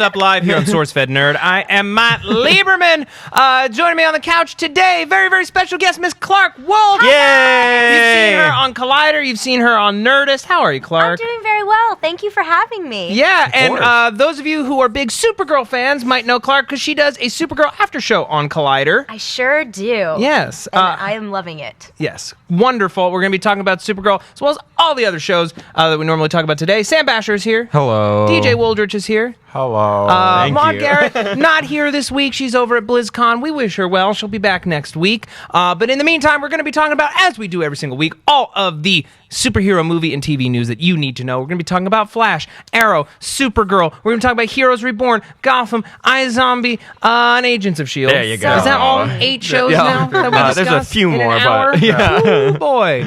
Roundup live here on SourceFedNERD. I am Matt Lieberman. Joining me on the couch today, very, very special guest, Miss Clark Wolf. Yay! You've seen her on Collider. You've seen her on Nerdist. How are you, Clark? I'm doing very well. Thank you for having me. Yeah, and those of you who are big Supergirl fans might know Clark because she does a Supergirl after show on Collider. I sure do. Yes. And I am loving it. Yes. Wonderful. We're going to be talking about Supergirl as well as all the other shows that we normally talk about today. Sam Basher is here. Hello. DJ Woldrich is here. Hello. Maud Garrett, not here this week. She's over at BlizzCon. We wish her well. She'll be back next week. But in the meantime, we're going to be talking about, as we do every single week, all of the superhero movie and TV news that you need to know. We're going to be talking about Flash, Arrow, Supergirl. We're going to talk about Heroes Reborn, Gotham, iZombie, and Agents of S.H.I.E.L.D. There you go. Is that all 8 shows now that we discussed? There's a few in more, an hour? but yeah. Ooh, boy.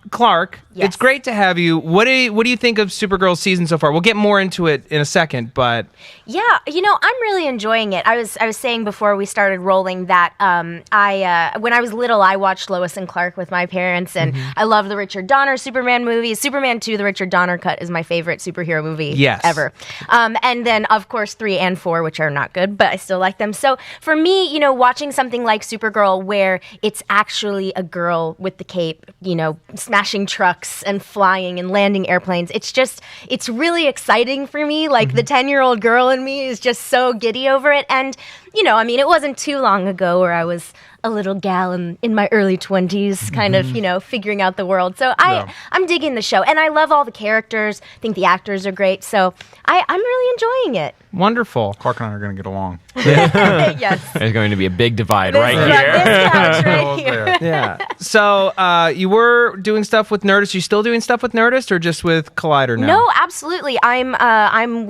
Clark, Yes. It's great to have you. What do you think of Supergirl's season so far? We'll get more into it in a second, but Yeah, I'm really enjoying it. I was saying before we started rolling that when I was little, I watched Lois and Clark with my parents, and I love the Richard Donner Superman movies. Superman 2, the Richard Donner cut, is my favorite superhero movie ever. And then, of course, 3 and 4, which are not good, but I still like them. So for me, watching something like Supergirl where it's actually a girl with the cape, smashing trucks and flying and landing airplanes, it's really exciting for me. Like the 10-year-old girl in me is just so giddy over it. And, it wasn't too long ago where I was a little gal in my early 20s, kind of, figuring out the world. So I'm digging the show. And I love all the characters. I think the actors are great. So I'm really enjoying it. wonderful. Clark and I are going to get along. Yes. There's going to be a big divide This right here. couch right here. Yeah. So you were doing stuff with Nerdist. You still doing stuff with Nerdist or just with Collider now? No, absolutely. I'm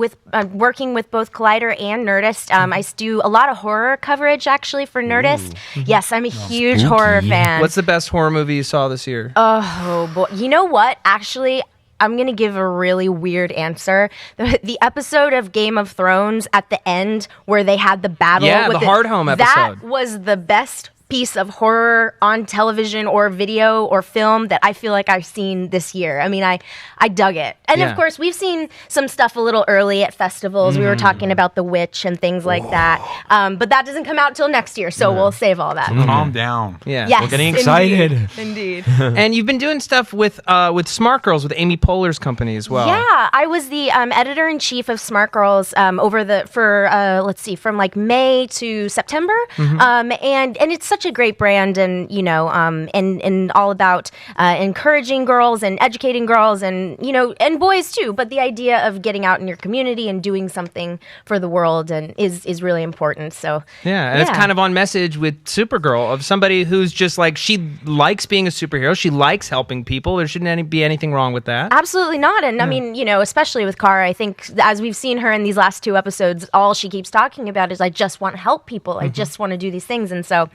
working with both Collider and Nerdist. I do a lot of horror coverage actually for Nerdist. Yes, I'm a huge horror fan. What's the best horror movie you saw this year? Oh boy, you know what? Actually, I'm going to give a really weird answer. The episode of Game of Thrones at the end where they had the battle. Yeah, with the Hardhome episode. That was the best piece of horror on television or video or film that I feel like I've seen this year. I mean, I dug it. And Yeah. of course, we've seen some stuff a little early at festivals. We were talking about The Witch and things like that. But that doesn't come out till next year, so we'll save all that. Calm down. Yeah. Yes, We're getting excited. Indeed. And you've been doing stuff with Smart Girls with Amy Poehler's company as well. Yeah, I was the editor-in-chief of Smart Girls from like May to September, and it's such a great brand, and and all about encouraging girls and educating girls, and and boys too. But the idea of getting out in your community and doing something for the world and is really important. So Yeah, and it's kind of on message with Supergirl of somebody who's just like, she likes being a superhero. She likes helping people. There shouldn't be anything wrong with that. Absolutely not. And I mean, especially with Kara, I think as we've seen her in these last 2 episodes, all she keeps talking about is, I just want to help people. I just want to do these things. And so,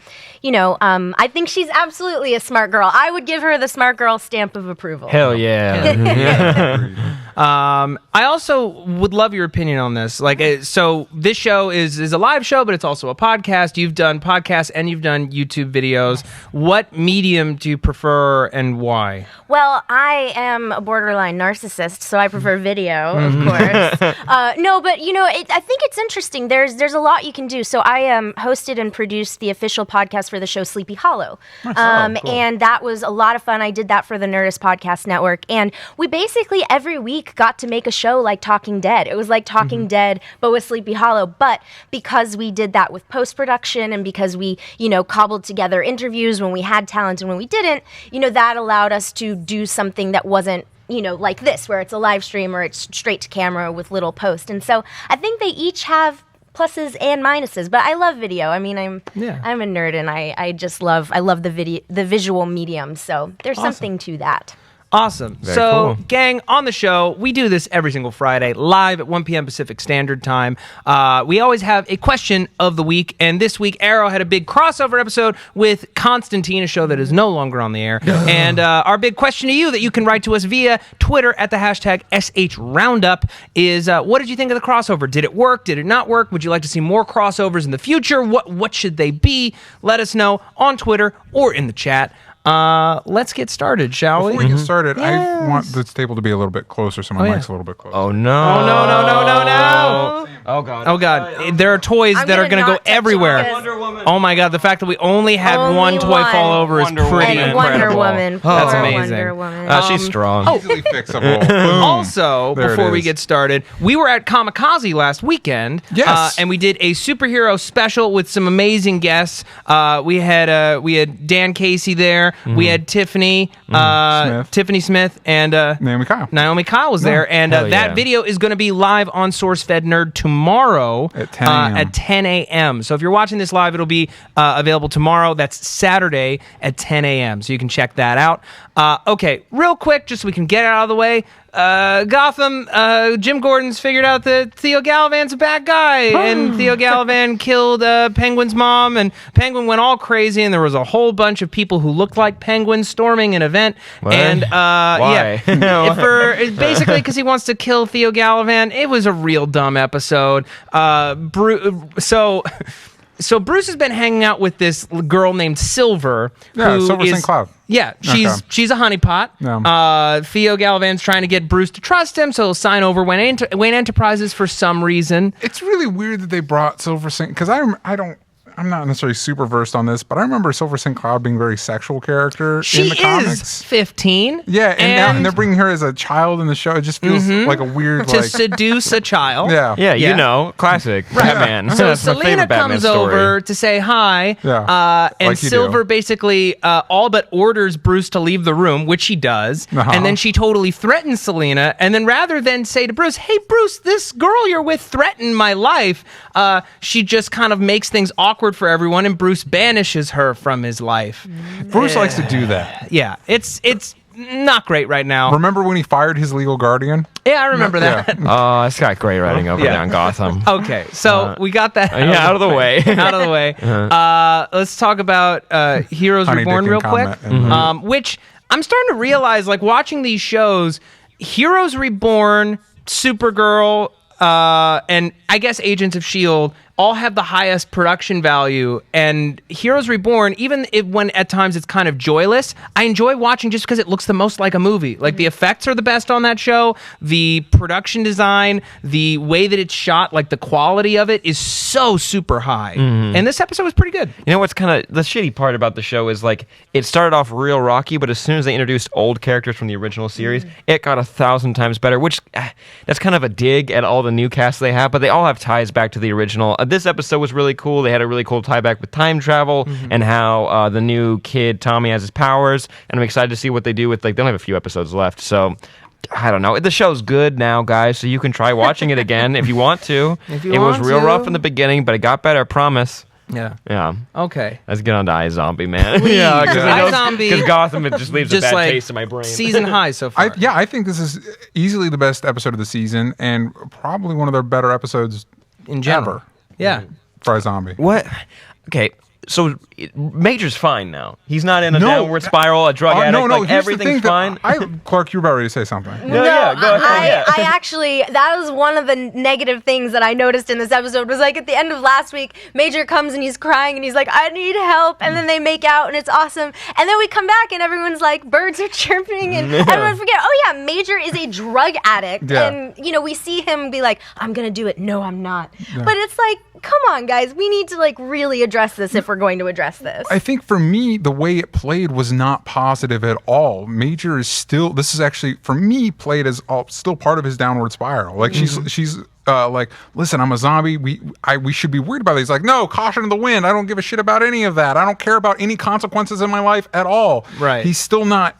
I think she's absolutely a smart girl. I would give her the smart girl stamp of approval. Hell yeah. I also would love your opinion on this. So this show is a live show, but it's also a podcast. You've done podcasts and you've done YouTube videos. What medium do you prefer and why? Well, I am a borderline narcissist, so I prefer video, of course. No, but I think it's interesting. There's a lot you can do. So I hosted and produced the official podcast for the show Sleepy Hollow, Cool. and that was a lot of fun. I did that for the Nerdist Podcast Network, and we basically every week got to make a show like Talking Dead. It was like Talking Dead, but with Sleepy Hollow. But because we did that with post-production, and because we cobbled together interviews when we had talent and when we didn't, that allowed us to do something that wasn't like this, where it's a live stream or it's straight to camera with little post. And so I think they each have pluses and minuses, but I love video. I mean, I'm a nerd, and I love the visual medium. So there's something to that. Awesome. Very so, cool. gang, on the show, we do this every single Friday, live at 1 p.m. Pacific Standard Time. We always have a question of the week, and this week, Arrow had a big crossover episode with Constantine, a show that is no longer on the air. And our big question to you that you can write to us via Twitter at the hashtag SHRoundup is, what did you think of the crossover? Did it work? Did it not work? Would you like to see more crossovers in the future? What should they be? Let us know on Twitter or in the chat. let's get started, shall Before we? we get started, I Yes. want this table to be a little bit closer, so my yeah. mic's a little bit closer. Oh no! Oh, no. Oh god! Oh God, there are toys I'm that are gonna going to go not touch everywhere. it because- Wonder Woman. Oh my God, the fact that we only had Only one toy one. fall over is Wonder pretty Woman. And Wonder incredible. Woman. That's Poor amazing. Wonder Woman. She's strong. Easily fixable. Boom. Also, There it before we is. get started, we were at Kamikaze last weekend. Yes. And we did a superhero special with some amazing guests. We had Dan Casey there. We had Tiffany Smith, and Naomi Kyle was there. And Hell that yeah. video is going to be live on SourceFedNERD tomorrow At 10 a.m. At 10 a.m. So if you're watching this live, it'll be available tomorrow. That's Saturday at 10 a.m. So you can check that out. Okay, real quick, just so we can get it out of the way. Gotham, Jim Gordon's figured out that Theo Gallivan's a bad guy, and Theo Gallivan killed Penguin's mom, and Penguin went all crazy, and there was a whole bunch of people who looked like Penguin storming an event. What? And Why? basically because he wants to kill Theo Gallivan. It was a real dumb episode. So Bruce has been hanging out with this girl named Silver. Yeah, who Silver is- St. Cloud. Yeah, she's a honeypot. Yeah. Theo Gallivan's trying to get Bruce to trust him, so he'll sign over Wayne Enterprises for some reason. It's really weird that they brought Silver St. Because I'm not necessarily super versed on this, but I remember Silver St. Cloud being a very sexual character She in the is comics. 15. Yeah, and they're bringing her as a child in the show. It just feels like a weird, to like, seduce a child. yeah. Yeah, Yeah. you know, classic Batman. So That's my Selena favorite Batman comes story. over to say hi, Yeah, and like you Silver do. basically all but orders Bruce to leave the room, which he does, and then she totally threatens Selena, and then rather than say to Bruce, hey Bruce, this girl you're with threatened my life, she just kind of makes things awkward for everyone, and Bruce banishes her from his life. Bruce likes to do that. Yeah, it's not great right now. Remember when he fired his legal guardian? Yeah, I remember that. Oh, it's got great writing over there on Gotham. Okay, so we got that Out of the way. out of the way. Let's talk about Heroes Honey, Reborn Dick, real and quick, Comet, which I'm starting to realize, like watching these shows, Heroes Reborn, Supergirl, and I guess Agents of S.H.I.E.L.D. all have the highest production value, and Heroes Reborn, even when at times it's kind of joyless, I enjoy watching just because it looks the most like a movie. Like the effects are the best on that show, the production design, the way that it's shot, like the quality of it is so super high. And this episode was pretty good. You know what's kind of the shitty part about the show is like it started off real rocky, but as soon as they introduced old characters from the original series, it got 1,000 times better. Which that's kind of a dig at all the new casts they have, but they all have ties back to the original. This episode was really cool. They had a really cool tie back with time travel and how the new kid Tommy has his powers, and I'm excited to see what they do with they only have a few episodes left, so. I don't know. The show's good now, guys, so you can try watching it again if you want to. If you it was want real to. rough in the beginning, but it got better, I promise. Yeah. Yeah. Okay. Let's get on to iZombie, man. Please. Yeah, iZombie. because Gotham, it just leaves Just a bad like taste in my brain. season high so far. I think this is easily the best episode of the season and probably one of their better episodes in general. ever Yeah. for a zombie. What? Okay, so Major's fine now. He's not in a No. downward spiral, a drug addict. No, like, here's the everything's thing fine. Clark, you were about ready to say something. No, yeah, go ahead. Yeah. I actually, that was one of the negative things that I noticed in this episode was like at the end of last week, Major comes and he's crying and he's like, I need help. And then they make out and it's awesome. And then we come back and everyone's like, birds are chirping and everyone forget, oh yeah, Major is a drug addict. Yeah. And, we see him be like, I'm going to do it. No, I'm not. But it's like, come on, guys. We need to like really address this if we're going to address this. I think for me, the way it played was not positive at all. Major is still, this is actually, for me, played as still part of his downward spiral. Like she's like, listen, I'm a zombie. We should be worried about it. He's like, no, caution to the wind. I don't give a shit about any of that. I don't care about any consequences in my life at all. Right. He's still not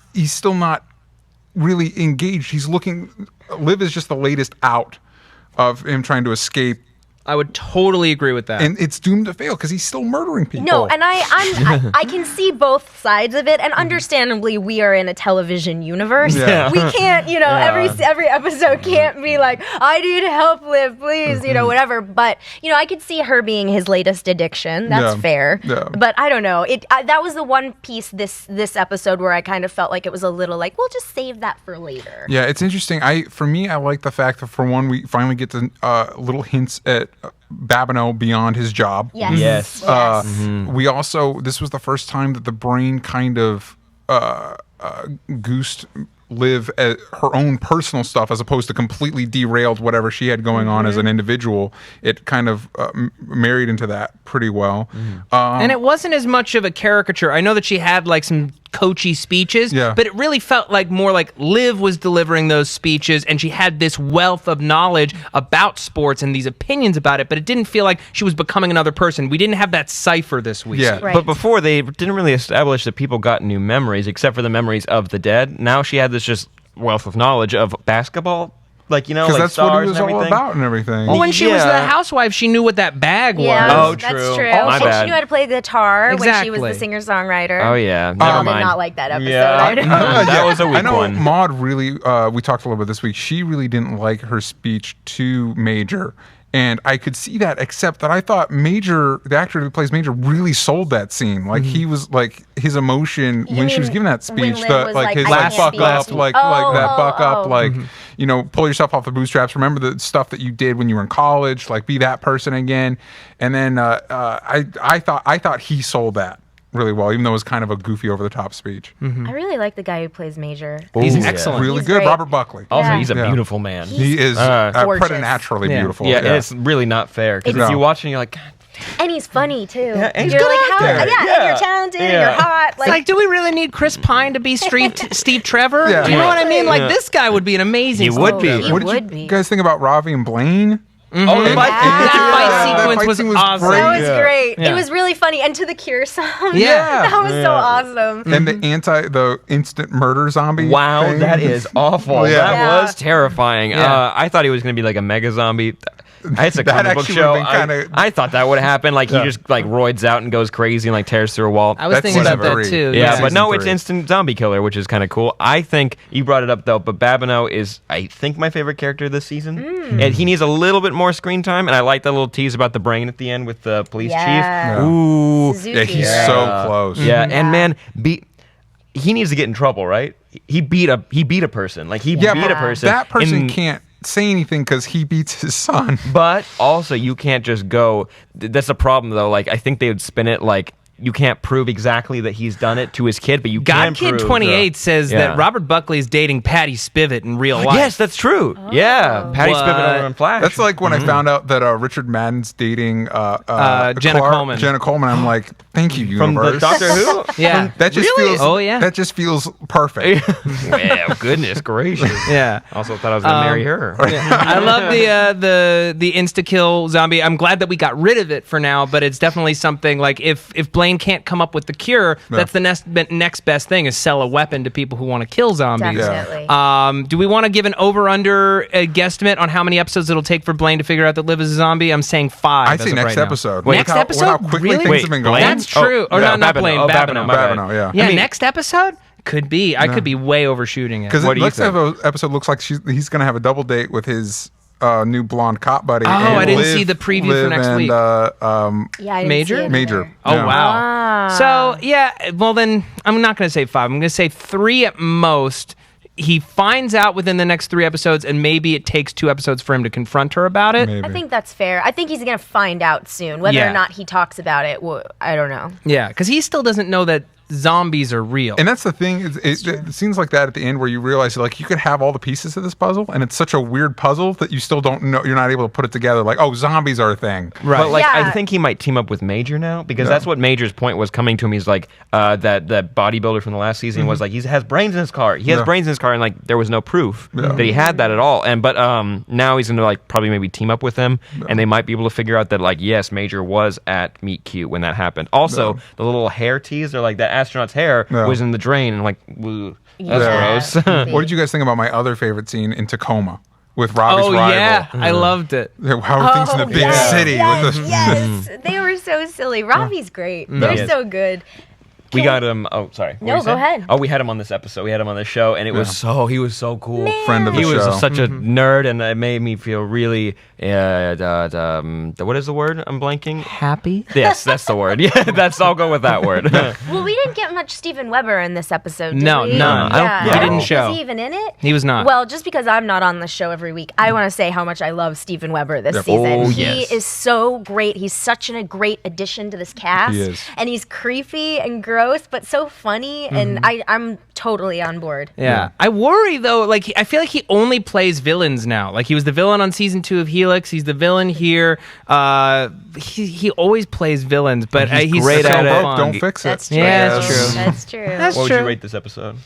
really engaged. Liv is just the latest out of him trying to escape. I would totally agree with that. And it's doomed to fail because he's still murdering people. No, and I can see both sides of it, and understandably, we are in a television universe. Yeah. We can't, every episode can't be like, I need help, Liv, please, whatever. But I could see her being his latest addiction. That's fair. Yeah. But I don't know. That was the one piece this episode where I kind of felt like it was a little like, we'll just save that for later. Yeah, it's interesting. For me, I like the fact that for one, we finally get to little hints at Babineau beyond his job. Yes. Yes. We also, this was the first time that the brain kind of Goose live her own personal stuff as opposed to completely derailed whatever she had going on as an individual. It kind of married into that pretty well. And it wasn't as much of a caricature. I know that she had like some coachy speeches, but it really felt like more like Liv was delivering those speeches, and she had this wealth of knowledge about sports and these opinions about it, but it didn't feel like she was becoming another person. We didn't have that cipher this week. Yeah. Right. But before, they didn't really establish that people got new memories, except for the memories of the dead. Now she had this just wealth of knowledge of basketball. Like, you know, Because like that's what stars he was and all everything. about and everything. Well, when she was the Yeah. housewife, she knew what that bag was. Yeah, Oh, that's true. true. My And bad. she knew how to play guitar when she was Exactly. the singer-songwriter. Oh, yeah. Never I did mind. not like that episode. Yeah. That was a weak I know one. Maud really, we talked a little bit this week, she really didn't like her speech to Major. And I could see that, except that I thought Major, the actor who plays Major, really sold that scene. Like he was like his emotion when she was mean giving that when speech, Liv was like, his "I like can't buck be up, with like you." that buck up, Oh. like you know, pull yourself off the bootstraps. Remember the stuff that you did when you were in college, like be that person again. And then I thought he sold that really well, even though it was kind of a goofy, over the top speech. I really like the guy who plays Major. He's Ooh, yeah. excellent. Really He's good, great. Robert Buckley. Also, Yeah. he's a Yeah. beautiful man. He is gorgeous. preternaturally Yeah. beautiful. Yeah, and it's really not fair. Because No. if you watch and you're like, And he's funny too. and he's you're good like, how? actor. Yeah, Yeah. and you're talented. And Yeah. you're hot. It's like, do we really need Chris Pine to be Steve Trevor? Yeah. You know what I mean? Like, Yeah. this guy would be an amazing He would Steve be. Trevor. What did would you be. guys think about Ravi and Blaine? oh, the And- fight. That fight Yeah, sequence fight was scene awesome. great. that was Yeah. great. Yeah. It was really funny. And to the Cure song. Yeah. that was so awesome. And the instant murder zombie. Wow, thing. that is awful. Oh, yeah. That Yeah. was terrifying. Yeah. I thought he was going to be like a mega zombie. It's a That comic book actually show. would've been kinda- I thought that would happen. Like, he just like roids out and goes crazy and like tears through a wall. I was That's thinking about season that three. too. Yeah, Season but no, 3. it's instant zombie killer, which is kind of cool. I think you brought it up though, but Babineau is, I think, my favorite character this season, and he needs a little bit more screen time. And I like that little tease about the brain at the end with the police Yeah. chief. Ooh, Suzuki. Yeah, he's so close. yeah, Yeah. and man, he needs to get in trouble, right? He beat a person, like he Yeah, beat but a person. that person in- can't say anything because he beats his son. But also, you can't just go. That's the problem, though. Like, I think they would spin it like you can't prove exactly that he's done it to his kid, but you can God Kid prove 28 says Yeah. that Robert Buckley is dating Patty Spivot in real life. Yes, that's true. Yeah, Patty What? Spivot over on Flash. That's like when I found out that Richard Madden's dating Jenna Coleman. Jenna Coleman. I'm like, thank you, from universe. the Doctor Who. Yeah. That just Really? feels. Oh, yeah. That just feels perfect. Well, goodness gracious. Yeah. Also thought I was gonna marry her. I love the insta kill zombie. I'm glad that we got rid of it for now, but it's definitely something like if Blaine can't come up with the cure, that's the next best thing is sell a weapon to people who want to kill zombies. Definitely. Do we want to give an over/under guesstimate on how many episodes it'll take for Blaine to figure out that Liv is a zombie? I'm saying 5. I as say of next right now. episode. Next With how episode? quickly Really? things have been going. That's true. Or yeah, not Blaine. Oh, Babineau. my bad. Babineau, yeah. Yeah, I mean- next episode could be. I could be way overshooting it. Because What do you next think? episode looks like he's going to have a double date with his new blonde cop buddy. Oh, and I didn't Liv- see the preview for Liv next and, week. Yeah, I didn't Major? see it Major. either. Oh Yeah. wow! Ah. So yeah, well then I'm not going to say 5. I'm going to say 3 at most. He finds out within the next 3 episodes, and maybe it takes 2 episodes for him to confront her about it. Maybe. I think that's fair. I think he's going to find out soon. Whether Yeah. or not he talks about it, I don't know. Yeah, because he still doesn't know that zombies are real. And that's the thing. It seems like that at the end where you realize like you could have all the pieces of this puzzle, and it's such a weird puzzle that you still don't know. You're not able to put it together. Like, oh, zombies are a thing. Right. But like, Yeah. I think he might team up with Major now because that's what Major's point was coming to him. He's like that bodybuilder from the last season was like he has brains in his car. He has brains in his car, and like there was no proof that he had that at all. And but now he's gonna like probably maybe team up with them, and they might be able to figure out that like yes, Major was at Meet Cute when that happened. Also, the little hair tease, they're like that astronaut's hair was in the drain, and like woo, that's gross. What did you guys think about my other favorite scene in Tacoma with Robbie's oh rival? yeah, I loved it. How are things in the big city with the Yes, they were so silly. Robbie's great. They're Yes. so good. We got him. Oh, sorry. What No, were you go saying? ahead. Oh, we had him on this episode. We had him on this show, and it was he was so cool. friend of the He show. was such a nerd, and it made me feel really. What is the word? I'm blanking. Happy. Yes, that's the word. Yeah, I'll go with that word. Well, we didn't get much Steven Weber in this episode, did No, we? none. Yeah. He didn't show. Was he even in it? He was not. Well, just because I'm not on the show every week, I want to say how much I love Steven Weber this Yep. season. Oh, He yes. is so great. He's such a great addition to this cast. He is. And he's creepy and gross. gross, but so funny, and I'm totally on board. Yeah. I worry though, like I feel like he only plays villains now. Like he was the villain on season 2 of Helix. He's the villain here. He always plays villains, but he's great so at it. fun. Don't fix it. That's true. Yeah, that's true. That's true. That's What would true. you rate this episode?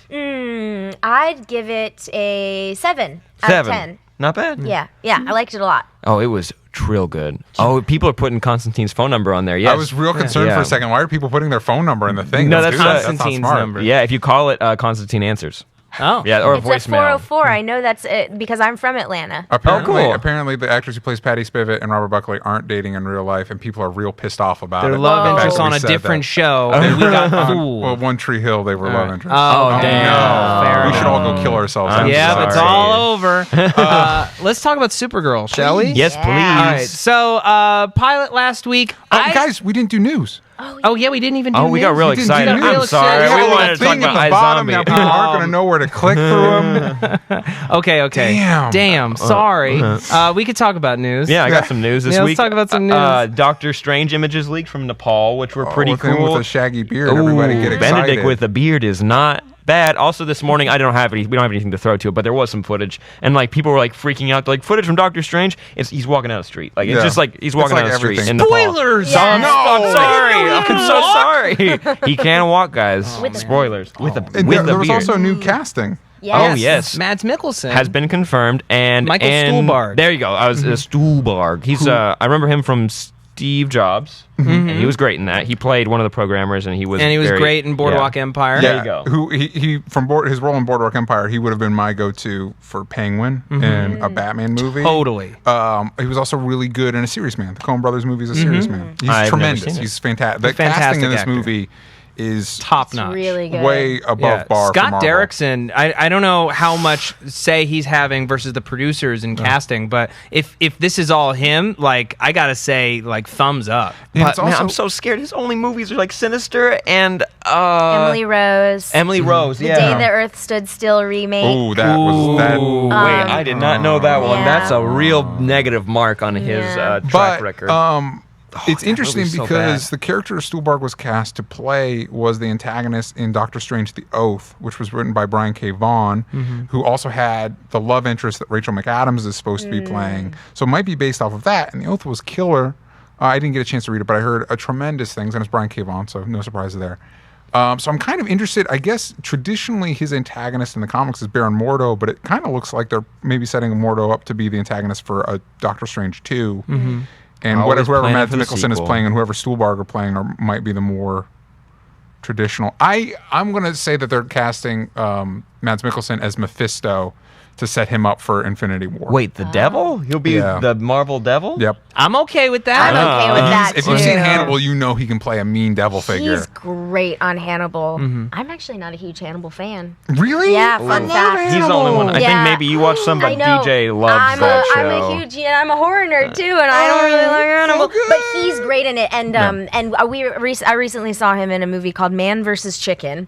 I'd give it a 7 out of 10. Not bad. Yeah, I liked it a lot. Oh, it was real good. Oh, people are putting Constantine's phone number on there. Yes. I was real concerned for a second. Why are people putting their phone number in the thing? No, Don't that's do that. That's not Constantine's smart. number. Yeah, if you call it, Constantine answers. Oh. Yeah, or a It's a voicemail. 404. I know that's it because I'm from Atlanta. Apparently, cool. The actress who plays Patty Spivot and Robert Buckley aren't dating in real life, and people are real pissed off about Their it. love The fact interest that we on a said different that. show, and we got fooled. Well, One Tree Hill, they were love interests. Oh, damn. No. Fair We should enough. all go kill ourselves. I'm Yeah, sorry. it's all over. Let's talk about Supergirl, shall we? Yes, Yeah. please. All right. So, pilot last week. Guys, we didn't do news. Oh yeah, we didn't even do Oh, we got news. real We didn't excited. do news. I'm sorry. Yeah, We we wanted to talk thing at about the bottom. Now people aren't going to iZombie. know where to click through them. Okay. Damn. Sorry. We could talk about news. Yeah, I got some news this Yeah, let's week. talk about some news. Doctor Strange images leaked from Nepal, which were pretty With him cool. with a shaggy beard. Everybody get excited. Benedict with a beard is not bad. Also, this morning we don't have anything to throw to it, but there was some footage, and like people were like freaking out. Like footage from Doctor Strange, he's walking down the street. Like it's Yeah. just like he's It's walking like down the street everything. in Nepal. Spoilers! Yeah. I'm sorry. I didn't know he I'm so sorry. He can walk, guys. With a- Spoilers. With a And with there a was beard. also new casting. Oh, yes. Mads Mikkelsen Has been confirmed, and Michael Stuhlbarg. There you go. I was Stuhlbarg. He's I remember him from Steve Jobs, and he was great in that. He played one of the programmers, and he was very, great in Boardwalk yeah. Empire. There you go. Who he from his role in Boardwalk Empire, he would have been my go-to for Penguin in a Batman movie. Totally. He was also really good in a Serious Man. The Coen Brothers movie is a Serious Man. He's I've never tremendous. seen it. He's fantastic. The Fantastic casting in this actor. movie is Top It's notch. really good. way above bar. for Scott Marvel. Derrickson, I don't know how much say he's having versus the producers in casting, but if this is all him, like I gotta say, like thumbs up. And But it's man, also I'm so scared. His only movies are like Sinister and Emily Rose. Emily Rose. The Yeah. Day the Earth Stood Still remake. oh, that was that. Ooh, wait, I did not know that one. Yeah. That's a real negative mark on his Yeah. track But record. it's interesting movie's so because bad. the character Stuhlbarg was cast to play was the antagonist in Doctor Strange: The Oath, which was written by Brian K. Vaughan, who also had the love interest that Rachel McAdams is supposed to be playing. So it might be based off of that. And The Oath was killer. I didn't get a chance to read it, but I heard tremendous things, and it's Brian K. Vaughan, so no surprises there. So I'm kind of interested. I guess traditionally his antagonist in the comics is Baron Mordo, but it kind of looks like they're maybe setting Mordo up to be the antagonist for a Doctor Strange 2. And Always whoever planning Mads for the Mikkelsen is sequel. playing and whoever Stuhlbarg are playing might be the more traditional. I'm going to say that they're casting Mads Mikkelsen as Mephisto to set him up for Infinity War. Wait, the devil? He'll be Yeah. the Marvel devil? Yep. I'm okay with that. I'm okay with that If too. you've seen Hannibal, you know he can play a mean devil figure. He's great on Hannibal. I'm actually not a huge Hannibal fan. Really? Yeah, fun fact. He's the only one. I Yeah. think maybe you watch some, but I know. DJ loves I'm that show. I'm a horror nerd too, and I don't really like Hannibal. good. But he's great in it, and I recently saw him in a movie called Man vs. Chicken,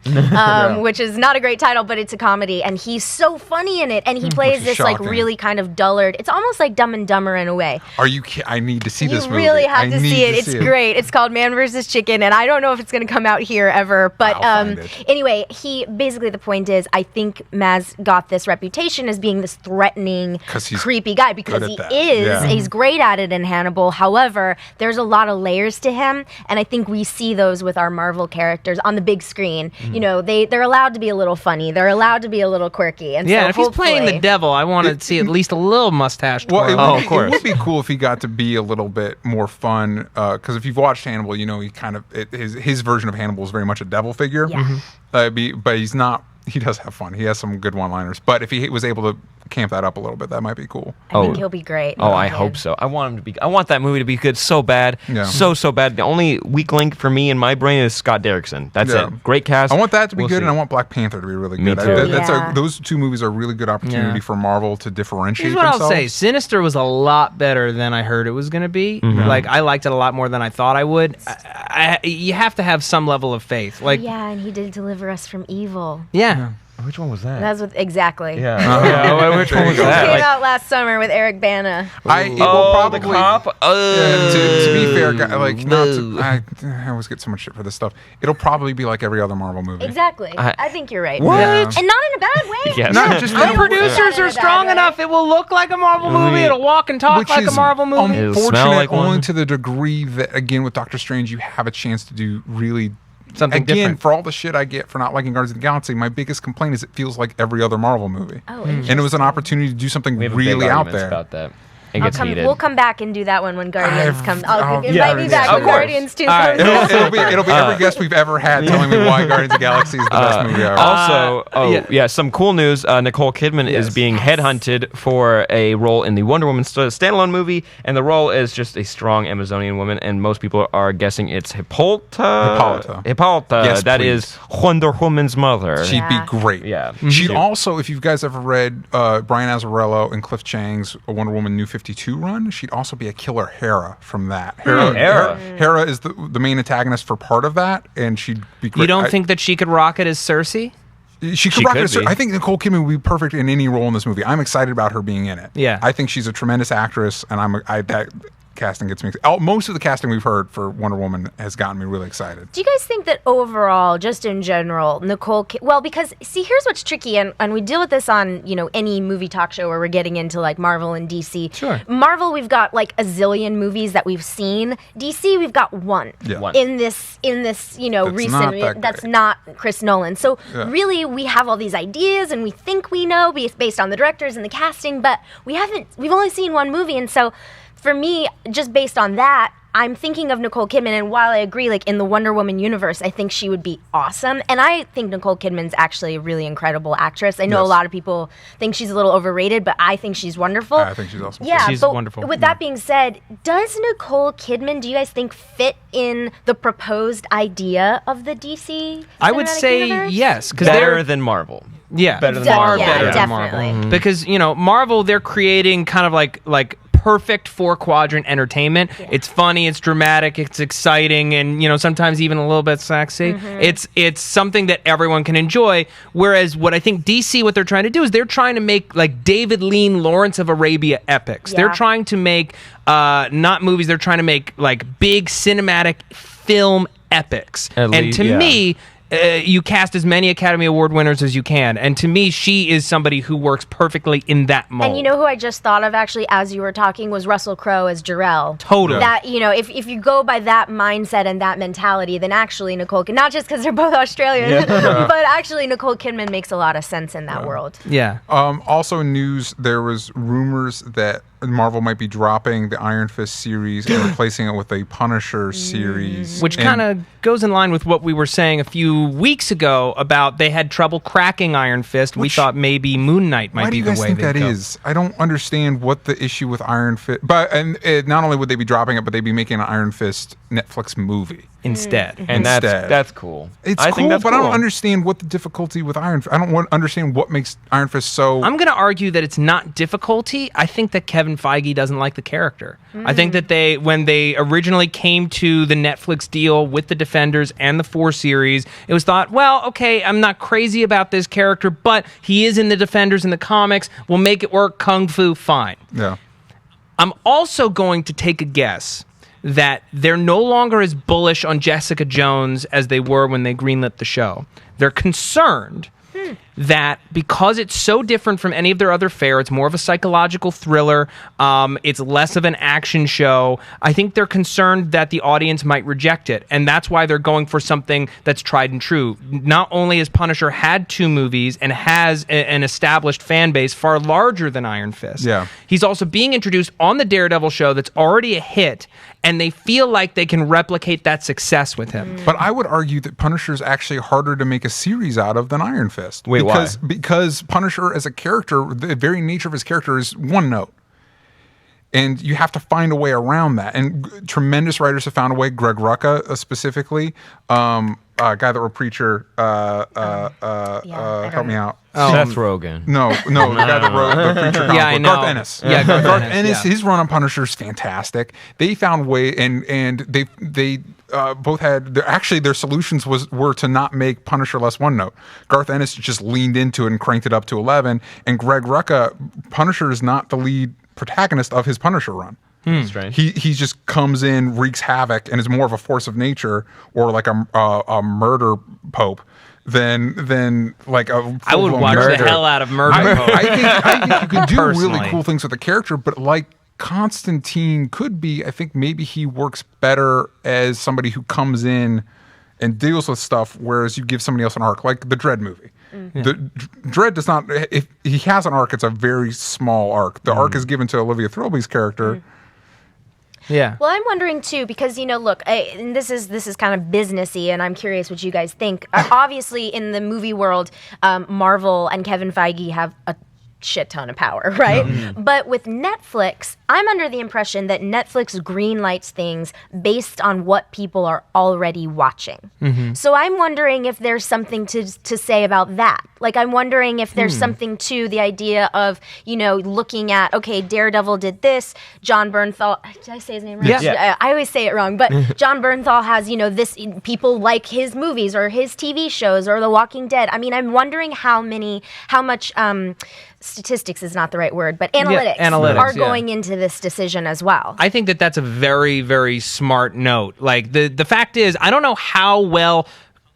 which is not a great title, but it's a comedy, and he's so funny in it, and he plays is this like shocking. really kind of dullard. It's almost like Dumb and Dumber in a way. Are you I need to see You this movie. really have I to need see it. to It's great. It's called Man vs. Chicken, and I don't know if it's going to come out here ever. But I'll find it. anyway, basically the point is, I think Maz got this reputation as being this threatening, 'Cause he's creepy guy because good he at that. is. Yeah. He's great at it in Hannibal. However, there's a lot of layers to him, and I think we see those with our Marvel characters on the big screen. You know, they're allowed to be a little funny. They're alled to be a little quirky. And Yeah, so if he's playing the hopefully- devil, I want to see at least a little mustache. Well, it twirl. would, of course. it would be cool if he got to be a little bit more fun. Because if you've watched Hannibal, you know he kind of his version of Hannibal is very much a devil figure. Yeah. But he's not. He does have fun. He has some good one-liners. But if he was able to camp that up a little bit, that might be cool. I think he'll be great. Oh, I Yeah. hope so. I want him to be. I want that movie to be good so bad, Yeah. so bad. The only weak link for me in my brain is Scott Derrickson. That's Yeah. it. Great cast. I want that to be We'll good, see. and I want Black Panther to be really Me good. too. Yeah. Those two movies are a really good opportunity Yeah. for Marvel to differentiate Here's what themselves. I'll say: Sinister was a lot better than I heard it was going to be. Mm-hmm. Like I liked it a lot more than I thought I would. You have to have some level of faith. Like Yeah, and he did deliver us from evil. yeah. Which one was that? That's what exactly. Yeah. Which one was that? Came out last summer with Eric Bana. It will probably, the cop. to be fair, I always get so much shit for this stuff. It'll probably be like every other Marvel movie. Exactly. I think you're right. What? Yeah. And not in a bad way. Yes. No, just The producers are strong enough. It will look like a Marvel movie. It'll walk and talk like a Marvel movie. It'll smell Unfortunate like one. only to the degree that, again, with Doctor Strange, you have a chance to do really Something again, different. for all the shit I get for not liking Guardians of the Galaxy, my biggest complaint is it feels like every other Marvel movie. Oh, And it was an opportunity to do something We have really big out arguments there. about that. It gets heated. We'll come back and do that one when Guardians comes. Invite yeah, me back of when course. Guardians 2 All right. comes out. It'll be every guest we've ever had telling me why Guardians of the Galaxy is the best movie ever. Also, some cool news. Nicole Kidman is being headhunted for a role in the Wonder Woman standalone movie, and the role is just a strong Amazonian woman, and most people are guessing it's Hippolyta. Yes, That please. is Wonder Woman's mother. She'd be great. Yeah. She'd also, if you guys ever read Brian Azzarello and Cliff Chang's Wonder Woman New 52 run, she'd also be a killer Hera from that. Hera is the main antagonist for part of that, and she'd be great. You don't think that she could rock it as Cersei? She could rock could it. be. I think Nicole Kidman would be perfect in any role in this movie. I'm excited about her being in it. Yeah. I think she's a tremendous actress, and that casting gets me. Most of the casting we've heard for Wonder Woman has gotten me really excited. Do you guys think that overall, just in general, because see, here's what's tricky, and we deal with this on any movie talk show where we're getting into like Marvel and DC. Sure. Marvel, we've got like a zillion movies that we've seen. DC, we've got one. Yeah. One. In this recent that's not Chris Nolan. So really, we have all these ideas, and we think we know based on the directors and the casting, but we've only seen one movie, and so. For me, just based on that, I'm thinking of Nicole Kidman, and while I agree, like in the Wonder Woman universe, I think she would be awesome. And I think Nicole Kidman's actually a really incredible actress. I know a lot of people think she's a little overrated, but I think she's wonderful. I think she's awesome. Yeah, She's but wonderful. with that being said, does Nicole Kidman, do you guys think, fit in the proposed idea of the DC I would cinematic say universe? yes, because Better than Marvel. Yeah, Better than far Marvel. better Yeah, than Marvel. definitely. Because Marvel, they're creating kind of like perfect 4-quadrant entertainment. Yeah. It's funny, it's dramatic, it's exciting, and sometimes even a little bit sexy. It's something that everyone can enjoy. Whereas what I think DC, what they're trying to do is they're trying to make like David Lean, Lawrence of Arabia epics. Yeah. They're trying to make not movies. They're trying to make like big cinematic film epics. And to me. You cast as many Academy Award winners as you can. And to me, she is somebody who works perfectly in that mold. And you know who I just thought of actually as you were talking was Russell Crowe as Jor-El. Totally. That, if you go by that mindset and that mentality, then actually Nicole Kidman, not just because they're both Australian, but actually Nicole Kidman makes a lot of sense in that world. Yeah. Also news, there was rumors that Marvel might be dropping the Iron Fist series and replacing it with a Punisher series. Which kind of goes in line with what we were saying a few weeks ago about they had trouble cracking Iron Fist. We thought maybe Moon Knight might be the way Why do you guys think that is? I don't understand what the issue with Iron Fist... not only would they be dropping it, but they'd be making an Iron Fist Netflix movie. Instead. And Instead. that's cool. It's I cool, think that's but cool. I don't understand what the difficulty with Iron Fist... I don't understand what makes Iron Fist so... I'm going to argue that it's not difficulty. I think that Kevin Feige doesn't like the character. I think that when they originally came to the Netflix deal with the Defenders and the 4 series, it was thought, well, okay, I'm not crazy about this character, but he is in the Defenders in the comics. We'll make it work. Kung Fu, fine. Yeah. I'm also going to take a guess that they're no longer as bullish on Jessica Jones as they were when they greenlit the show. They're concerned that because it's so different from any of their other fare, it's more of a psychological thriller, it's less of an action show, I think they're concerned that the audience might reject it. And that's why they're going for something that's tried and true. Not only has Punisher had 2 movies and has an established fan base far larger than Iron Fist, he's also being introduced on the Daredevil show that's already a hit, and they feel like they can replicate that success with him. But I would argue that Punisher is actually harder to make a series out of than Iron Fist. Wait, why? Because Punisher as a character, the very nature of his character is one note. And you have to find a way around that. And tremendous writers have found a way. Greg Rucka specifically, guy that wrote Preacher, help me out. Seth Rogen. No, the guy that wrote the Preacher comic I book, know. Garth Ennis. Yeah, Garth Ennis, His run on Punisher is fantastic. They found way, and they both had their solutions were to not make Punisher less one note. Garth Ennis just leaned into it and cranked it up to 11, and Greg Rucka, Punisher is not the lead protagonist of his Punisher run. Strange. He just comes in, wreaks havoc, and is more of a force of nature or like a murder pope than like a. I would watch the hell out of Murder Pope. I think you can do really Personally. cool things with the character, but like Constantine could be, I think maybe he works better as somebody who comes in and deals with stuff, whereas you give somebody else an arc, like the Dredd movie. The Dredd does not. If he has an arc, it's a very small arc. The arc is given to Olivia Thirlby's character. Yeah. Well, I'm wondering too, because look, and this is kind of businessy, and I'm curious what you guys think. Obviously, in the movie world, Marvel and Kevin Feige have a shit ton of power, right? But with Netflix, I'm under the impression that Netflix greenlights things based on what people are already watching. So I'm wondering if there's something to say about that. Like, I'm wondering if there's something to the idea of, looking at, okay, Daredevil did this, John Bernthal, did I say his name right? Yeah. I always say it wrong, but John Bernthal has, this, people like his movies or his TV shows or The Walking Dead. I mean, I'm wondering how much, statistics is not the right word, but analytics are going into this decision as well. I think that that's a very, very smart note. Like, the fact is, I don't know how well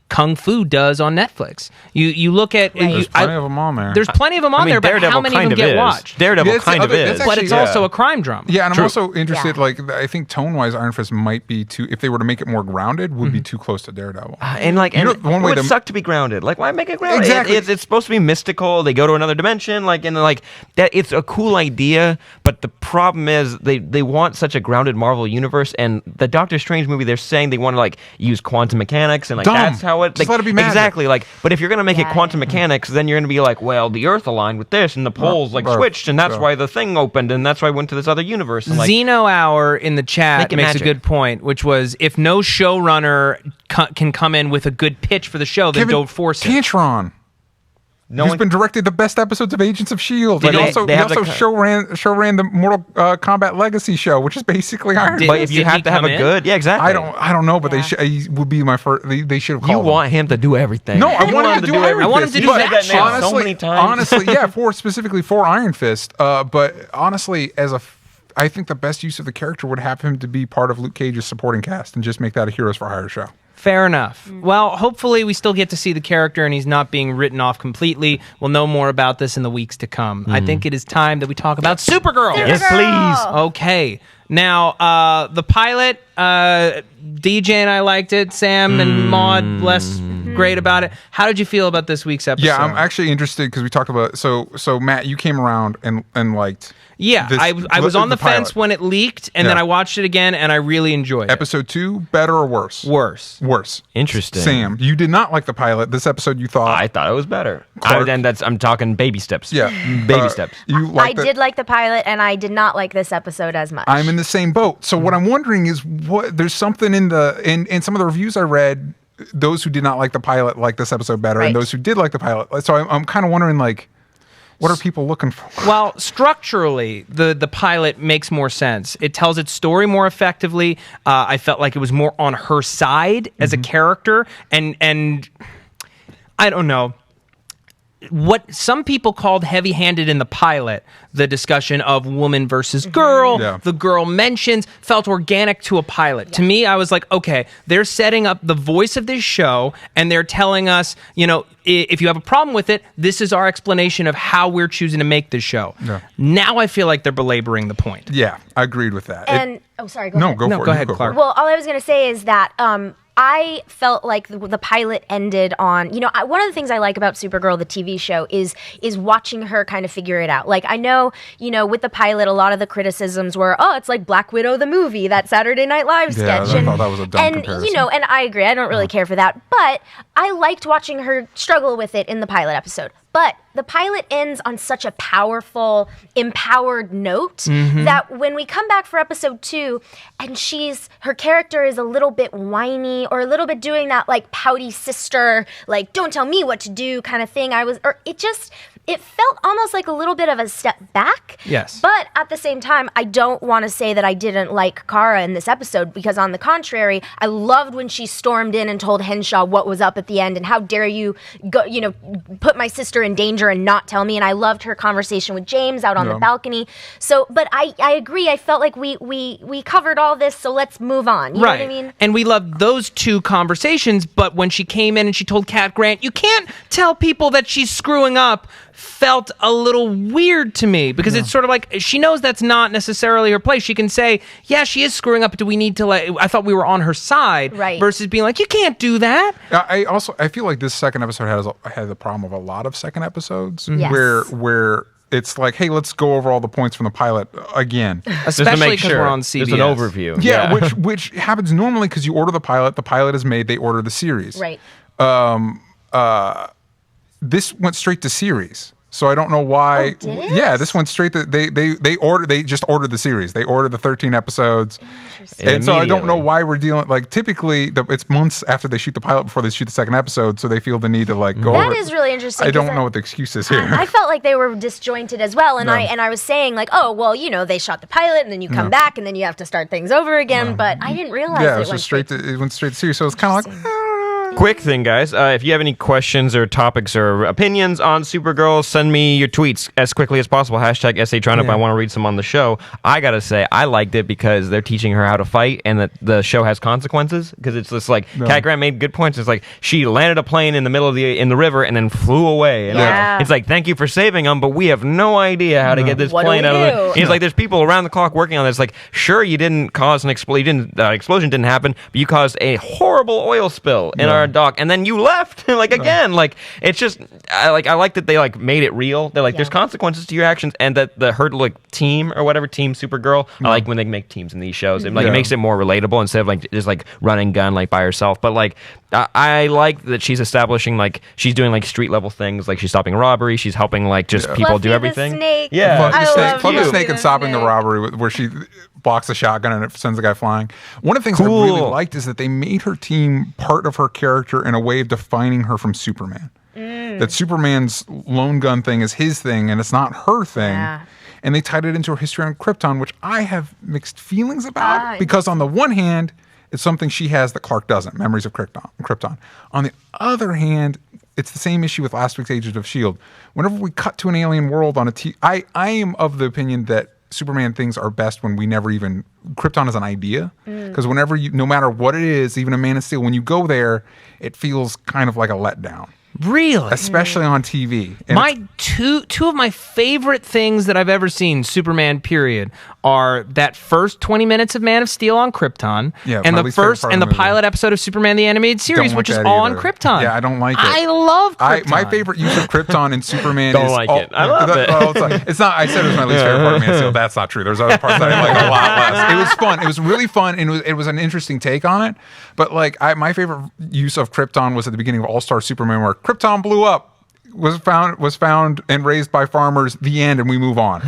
Kung Fu does on Netflix. You look at... There's plenty of them on there. There's plenty of them on there, but Daredevil how many of them kind get is. watched? Daredevil It's- kind of it's is. actually- But it's also a crime drama. Yeah, and I'm also interested, Yeah. like, I think tone-wise, Iron Fist might be too, if they were to make it more grounded, would be too close to Daredevil. And like, You know, and one it way would to- suck to be grounded. Like, why make it grounded? Exactly. It's supposed to be mystical. They go to another dimension. Like, and like that. It's a cool idea, but the problem is they want such a grounded Marvel universe. And the Doctor Strange movie, they're saying they want to like use quantum mechanics and like Dumb. that's how it. Just Like, let it be magic. exactly. Like, but if you're gonna make it Yeah. quantum mechanics, then you're gonna be like, well, the Earth aligned with this, and the poles like right. switched, and that's Sure. why the thing opened, and that's why I went to this other universe. And like, Zeno Hour in the chat Make it makes magic. a good point, which was if no showrunner can come in with a good pitch for the show, then don't force it. Cantron. no Who's one. been directed the best episodes of Agents of S.H.I.E.L.D. But He they- also, they he have also the- show ran the Mortal Kombat Legacy show, which is basically Iron Did- Fist. But if you Did he have to have come a in? good, yeah, exactly. I don't know, but Yeah. he would be my first. They should have You called want him to do everything. No, I You want him to do everything. I want him to do But that shit. honestly, So many times. honestly, yeah, specifically for Iron Fist. But honestly, I think the best use of the character would have him to be part of Luke Cage's supporting cast and just make that a Heroes for Hire show. Fair enough. Well, hopefully we still get to see the character and he's not being written off completely. We'll know more about this in the weeks to come. I think it is time that we talk about Supergirl. Yes, please. Okay. Now, the pilot, DJ and I liked it. Sam and Maud, less great about it. How did you feel about this week's episode? Yeah, I'm actually interested because we talked about so Matt, you came around and liked. Yeah, this- I was on the fence pilot. when it leaked, and then Yeah. I watched it again, and I really enjoyed it. Episode 2, better or worse? Worse. Worse. Interesting. Sam, you did not like the pilot. This episode you thought. I thought it was better. Clark. And I'm talking baby steps. Yeah. Baby steps. You I liked it? did like the pilot, and I did not like this episode as much. I'm in the same boat. So what I'm wondering is what there's something in some of the reviews I read, those who did not like the pilot like this episode better, Right. and those who did like the pilot. So I'm kind of wondering like, what are people looking for? Well, structurally, the pilot makes more sense. It tells its story more effectively. I felt like it was more on her side as a character, and I don't know. What some people called heavy-handed in the pilot, the discussion of woman versus girl, Yeah. the girl mentions, felt organic to a pilot. To me, I was like, okay, they're setting up the voice of this show, and they're telling us, if you have a problem with it, this is our explanation of how we're choosing to make this show. Yeah. Now I feel like they're belaboring the point. Yeah, I agreed with that. and sorry, go no, ahead. go No, for it. go You ahead, for Clark. it. Well, all I was going to say is that I felt like the pilot ended on, one of the things I like about Supergirl, the TV show, is watching her kind of figure it out. Like, I know, with the pilot, a lot of the criticisms were, oh, it's like Black Widow, the movie, that Saturday Night Live Yeah, sketch. I thought that was a dumb and, comparison. and I agree. I don't really care for that. But I liked watching her struggle with it in the pilot episode. But the pilot ends on such a powerful, empowered note that when we come back for episode 2 and her character is a little bit whiny or a little bit doing that like pouty sister, like don't tell me what to do kind of thing, it felt almost like a little bit of a step back. Yes. But at the same time, I don't want to say that I didn't like Kara in this episode, because on the contrary, I loved when she stormed in and told Henshaw what was up at the end and how dare you go, put my sister in danger and not tell me. And I loved her conversation with James out on the balcony. So, but I agree. I felt like we covered all this, so let's move on. You know what I mean? And we loved those 2 conversations, but when she came in and she told Cat Grant, you can't tell people that she's screwing up, felt a little weird to me, because it's sort of like she knows that's not necessarily her place. She can say, yeah, she is screwing up. Do we need to I thought we were on her side, right? Versus being like, you can't do that. I feel like this second episode has the problem of a lot of second episodes where it's like, hey, let's go over all the points from the pilot again. Especially because we're on CBS. There's an overview. Yeah, which happens normally because you order the pilot is made, they order the series. Right. This went straight to series. So I don't know why. Oh, did it? Yeah, this went straight to they just ordered the series. They ordered the 13 episodes. And so I don't know why we're dealing, like, typically it's months after they shoot the pilot before they shoot the second episode, so they feel the need to go over it. That is really interesting. I don't know what the excuse is here. I felt like they were disjointed as well, and I was saying like, oh well, they shot the pilot and then you come back and then you have to start things over again, but I didn't realize it went straight to series. So it's kind of like Quick thing, guys. If you have any questions or topics or opinions on Supergirl, send me your tweets as quickly as possible. Hashtag SHRunUp. I want to read some on the show. I got to say, I liked it because they're teaching her how to fight and that the show has consequences. Because it's just like, Cat Grant made good points. It's like, she landed a plane in the middle of in the river and then flew away. And it's like, thank you for saving them, but we have no idea how to get this plane out of the... He's like, there's people around the clock working on this. Like, sure, you didn't cause an explosion. Explosion didn't happen, but you caused a horrible oil spill in our dock, and then you left. Again, it's just I like that they made it real. They're there's consequences to your actions, and that her team or whatever, team Supergirl. I like when they make teams in these shows. It makes it more relatable instead of just running gun by herself. But I like that she's establishing she's doing street level things, she's stopping robbery, she's helping people Fluffy do everything. Snake. Yeah, Fluffy the Snake. Snake and stopping the robbery where she blocks a shotgun and it sends the guy flying. One of the things I really liked is that they made her team part of her character in a way of defining her from Superman. That Superman's lone gun thing is his thing and it's not her thing. Yeah. And they tied it into her history on Krypton, which I have mixed feelings about, because on the one hand, it's something she has that Clark doesn't, memories of Krypton. On the other hand, it's the same issue with last week's Agents of S.H.I.E.L.D. Whenever we cut to an alien world on I am of the opinion that Superman things are best when we never even... Krypton is an idea. Because whenever no matter what it is, even a Man of Steel, when you go there, it feels kind of like a letdown. Really? Especially on TV. And my two of my favorite things that I've ever seen, Superman period, are that first 20 minutes of Man of Steel on Krypton, and the first and the pilot episode of Superman the Animated Series, which is all on Krypton. Yeah, I don't like it. I love Krypton. My favorite use of Krypton in Superman don't like it. I love it. It's not. I said it was my least favorite part of Man of Steel. That's not true. There's other parts that I like a lot less. It was fun. It was really fun, and it was an interesting take on it. But my favorite use of Krypton was at the beginning of All-Star Superman, where Krypton blew up, was found and raised by farmers, the end, and we move on.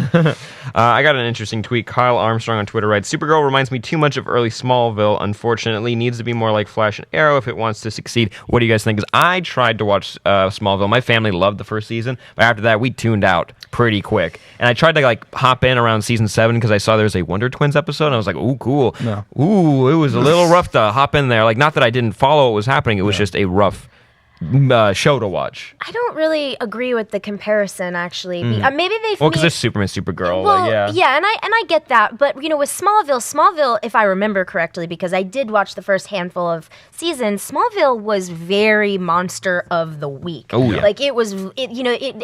I got an interesting tweet. Kyle Armstrong on Twitter writes, Supergirl reminds me too much of early Smallville. Unfortunately, needs to be more like Flash and Arrow if it wants to succeed. What do you guys think? Because I tried to watch Smallville. My family loved the first season, but after that, we tuned out pretty quick. And I tried to hop in around season 7 because I saw there was a Wonder Twins episode, and I was like, ooh, cool. No. Ooh, it was a little rough to hop in there. Not that I didn't follow what was happening. It was just a rough show to watch. I don't really agree with the comparison, actually. Maybe they... Well, because there's Superman, Supergirl. Well, yeah, and I get that. But, with Smallville, if I remember correctly, because I did watch the first handful of seasons, Smallville was very Monster of the Week. Oh, yeah.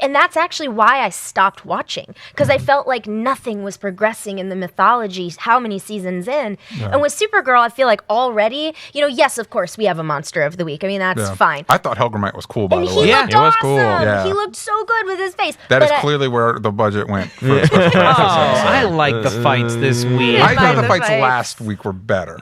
And that's actually why I stopped watching. Because I felt like nothing was progressing in the mythology how many seasons in. Yeah. And with Supergirl, I feel like already, yes, of course, we have a Monster of the Week. I mean, that's fine. I thought Hellgrammite was cool, by And the he way. Yeah, looked it was awesome. cool. Yeah. He looked so good with his face. That But is clearly where the budget went. For Oh, I like the fights this week. I thought the the fights fights. last week were better.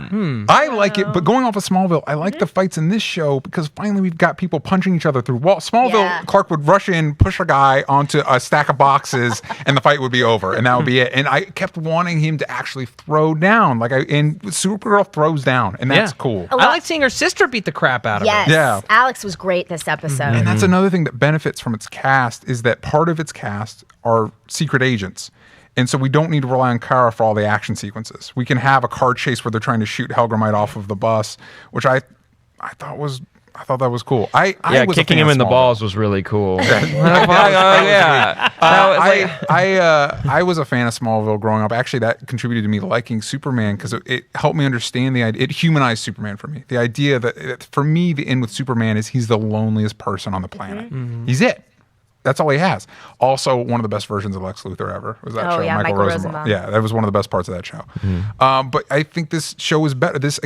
I like it, but going off of Smallville, I like the fights in this show because finally we've got people punching each other through walls. Smallville, Yeah. Clark would rush in, push a guy onto a stack of boxes, and the fight would be over, and that would be it. And I kept wanting him to actually throw down, and Supergirl throws down, and that's cool. I like seeing her sister beat the crap out of Yes. her. Yeah. Alex was great this episode. And that's another thing that benefits from its cast is that part of its cast are secret agents. And so we don't need to rely on Kara for all the action sequences. We can have a car chase where they're trying to shoot Hellgrammite off of the bus, which I thought that was cool. I was a kicking fan him of in the Smallville. balls was really cool. I was a fan of Smallville growing up. Actually, that contributed to me liking Superman because it helped me understand the idea. It humanized Superman for me. The idea that for me, the end with Superman is he's the loneliest person on the planet. He's it. That's all he has. Also, one of the best versions of Lex Luthor ever was that show. Yeah, Michael Rosenbaum. Yeah, that was one of the best parts of that show. But I think this show is better. This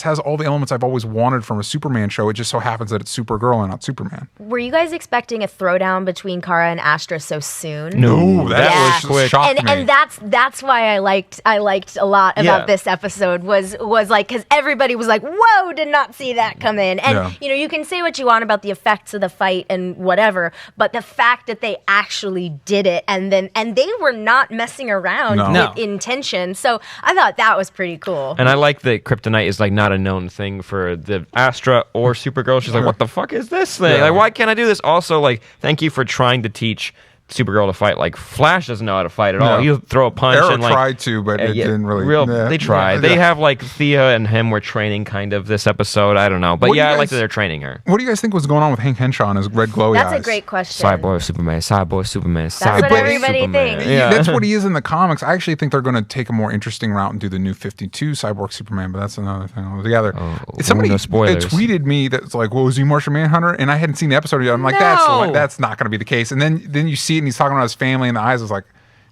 has all the elements I've always wanted from a Superman show. It just so happens that it's Supergirl and not Superman. Were you guys expecting a throwdown between Kara and Astra so soon? No, that Yeah. was quick. Shocked me. And that's why I liked a lot about this episode was like because everybody was like, whoa, did not see that come in. And you can say what you want about the effects of the fight and whatever, but the fact that they actually did it and they were not messing around with intention. So I thought that was pretty cool. And I like that kryptonite is like not a known thing for the Astra or Supergirl. She's like, what the fuck is this thing? Like, why can't I do this? Also, like, thank you for trying to teach Supergirl to fight. Like, Flash doesn't know how to fight at all. You throw a punch Arrow and like tried to, but it didn't really. They tried. They have like Thea and him were training kind of this episode. I don't know, but I like that they're training her. What do you guys think was going on with Hank Henshaw and his red glowy eyes? That's a great question. Cyborg Superman. Cyborg Superman. That's what everybody Superman. thinks. Yeah, that's what he is in the comics. I actually think they're going to take a more interesting route and do the new 52 Cyborg Superman, but that's another thing altogether. Somebody no spoilers. tweeted me that's like, "Well, was he Martian Manhunter?" And I hadn't seen the episode yet. I'm like, No. that's not going to be the case. And then you see it, and he's talking about his family, and the eyes was like,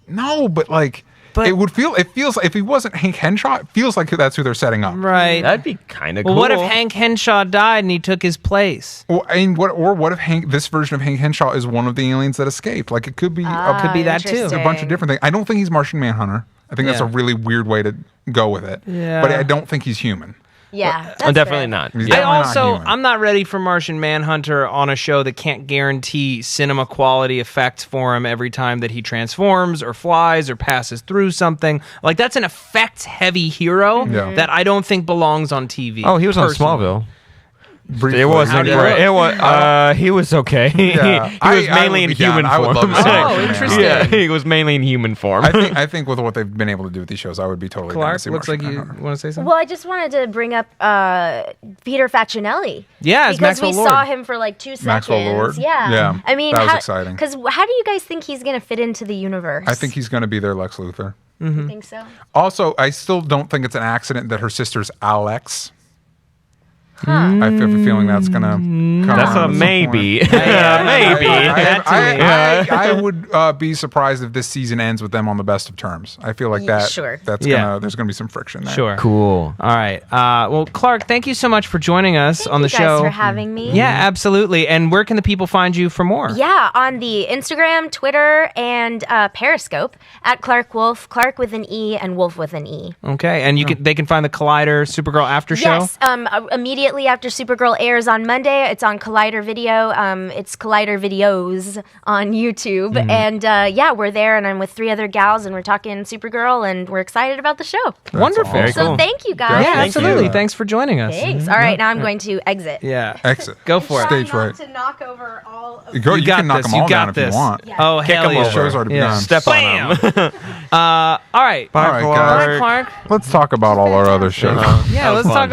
no, but it feels if he wasn't Hank Henshaw, it feels like that's who they're setting up. Right. That'd be kind of Well, cool. what if Hank Henshaw died and he took his place? Well, and what if this version of Hank Henshaw is one of the aliens that escaped? Like it could be could be that too. a bunch of different things. I don't think he's Martian Manhunter. I think that's a really weird way to go with it. Yeah. But I don't think he's human. Yeah, that's definitely fair. not. He's I definitely not also, human. I'm not ready for Martian Manhunter on a show that can't guarantee cinema quality effects for him every time that he transforms or flies or passes through something. Like, that's an effects heavy hero that I don't think belongs on TV. Oh, he was on personally. Smallville. Briefly. It wasn't great. It was. He was okay. Yeah. he was I mainly would in be down. human I would form. love to see Oh, Martian interesting. Manhunter. Yeah, he was mainly in human form. I think with what they've been able to do with these shows, I would be totally down to Clark, see looks Martian like you Manhunter. want to say something? Well, I just wanted to bring up Peter Facinelli. Yeah, as because Maxwell we Lord. saw him for like 2 seconds. Maxwell Lord? Yeah. Yeah, I mean, that was exciting. Because how do you guys think he's going to fit into the universe? I think he's going to be their Lex Luthor. You think so? Also, I still don't think it's an accident that her sister's Alex. Huh. I have a feeling that's going to come That's around a at some maybe. point. Maybe. I would be surprised if this season ends with them on the best of terms. I feel like that. Sure. That's Yeah. there's gonna be some friction there. Sure. Cool. All right. Well, Clark, thank you so much for joining us on the Thank you show. guys for having me. Yeah, absolutely. And where can the people find you for more? Yeah, on the Instagram, Twitter, and Periscope at Clark Wolf, Clark with an E and Wolf with an E. Okay. And they can find the Collider Supergirl after show? Yes, immediately after Supergirl airs on Monday, it's on Collider Video. It's Collider Videos on YouTube. And we're there, and I'm with 3 other gals, and we're talking Supergirl, and we're excited about the show. Wonderful. Very So cool. thank you guys. Yeah, Thank absolutely. you. Thanks for joining us. Thanks. All right, now I'm going to exit. Yeah. Exit. Go for it. Stage right. to knock over all of You You got can knock this. them all You got down this. if you want. Yeah. Oh, Kick hell 'em yeah. over. The show's already Yeah. begun. Step Bam. on him. All right. All right, All guys. right, Clark. Let's talk about all our other shows. Yeah, That was let's fun.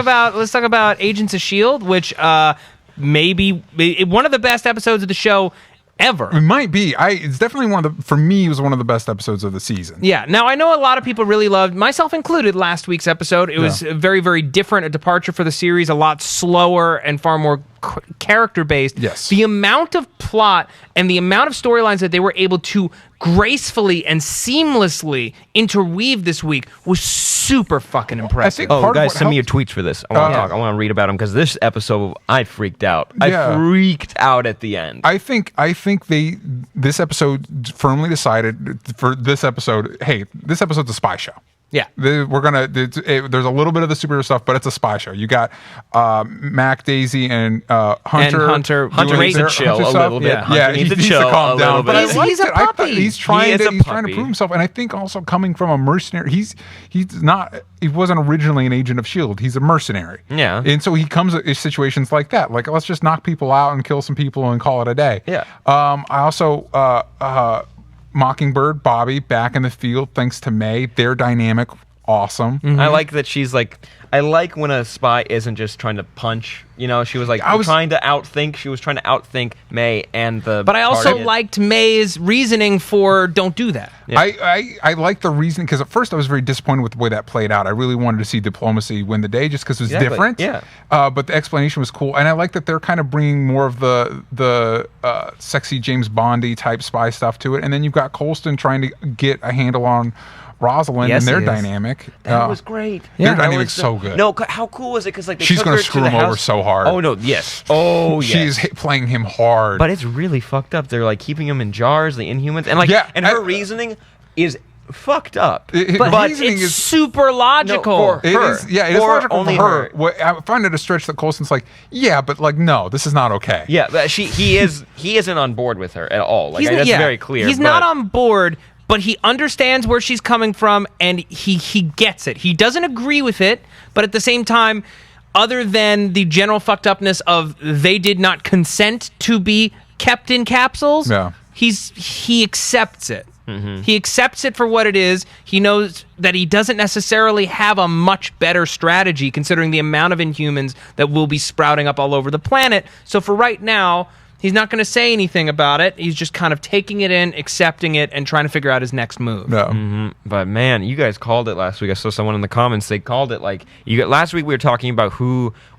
talk about Agents of S.H.I.E.L.D., which maybe one of the best episodes of the show ever. It might be. It's definitely for me, it was one of the best episodes of the season. Yeah. Now, I know a lot of people really loved, myself included, last week's episode. It was very, very different, a departure for the series, a lot slower and far more character based. Yes. The amount of plot and the amount of storylines that they were able to gracefully and seamlessly interweave this week was super fucking impressive. part of Guys, what send me your helped- tweets for this. I want to talk. I want to read about them because this episode, I freaked out. Yeah. I freaked out at the end. I think this episode firmly decided for this episode. Hey, this episode's a spy show. Yeah. There's a little bit of the superhero stuff, but it's a spy show. You got Mac, Daisy, and Hunter. Hunter doing needs to their chill Hunter a stuff. little bit. Yeah. Hunter needs to chill calm a little down. But bit. I liked He's a it. I thought puppy. he's trying He is to a prove puppy. himself, and I think also coming from a mercenary. He wasn't originally an agent of S.H.I.E.L.D. He's a mercenary. Yeah. And so he comes at situations like that. Like, let's just knock people out and kill some people and call it a day. Yeah. I also Mockingbird, Bobby back in the field thanks to May. Their dynamic, awesome. I like that she's like. I like when a spy isn't just trying to punch. You know, she was like trying to outthink. She was trying to outthink May and the. But I also target. liked May's reasoning for don't do that. Yeah. I like the reasoning because at first I was very disappointed with the way that played out. I really wanted to see diplomacy win the day just because it was Exactly. different. Yeah. But the explanation was cool, and I like that they're kind of bringing more of the sexy James Bondy type spy stuff to it, and then you've got Colston trying to get a handle on Rosalind Yes, and their he is. dynamic. That was great. Their That dynamic's was so good. No, how cool was it? Because like they She's took gonna her screw to the him over house. so hard. Oh no, yes. Oh yes. She's playing him hard. But it's really fucked up. They're like keeping him in jars, the Inhumans, and like, Yeah, and her reasoning is fucked up. But reasoning it's is super logical. for It her. is, yeah, it is For logical only for her. her. What, I find it a stretch that Colston's like, yeah, but like, no, this is not okay. Yeah, but he isn't on board with her at all. Like that's yeah, very clear. He's not on board, but he understands where she's coming from, and he gets it. He doesn't agree with it, but at the same time, other than the general fucked upness of they did not consent to be kept in capsules, Yeah. he accepts it. Mm-hmm. He accepts it for what it is. He knows that he doesn't necessarily have a much better strategy considering the amount of Inhumans that will be sprouting up all over the planet. So for right now, he's not going to say anything about it. He's just kind of taking it in, accepting it, and trying to figure out his next move. No. But man, you guys called it last week. I saw someone in the comments. They called it like last week. We were talking about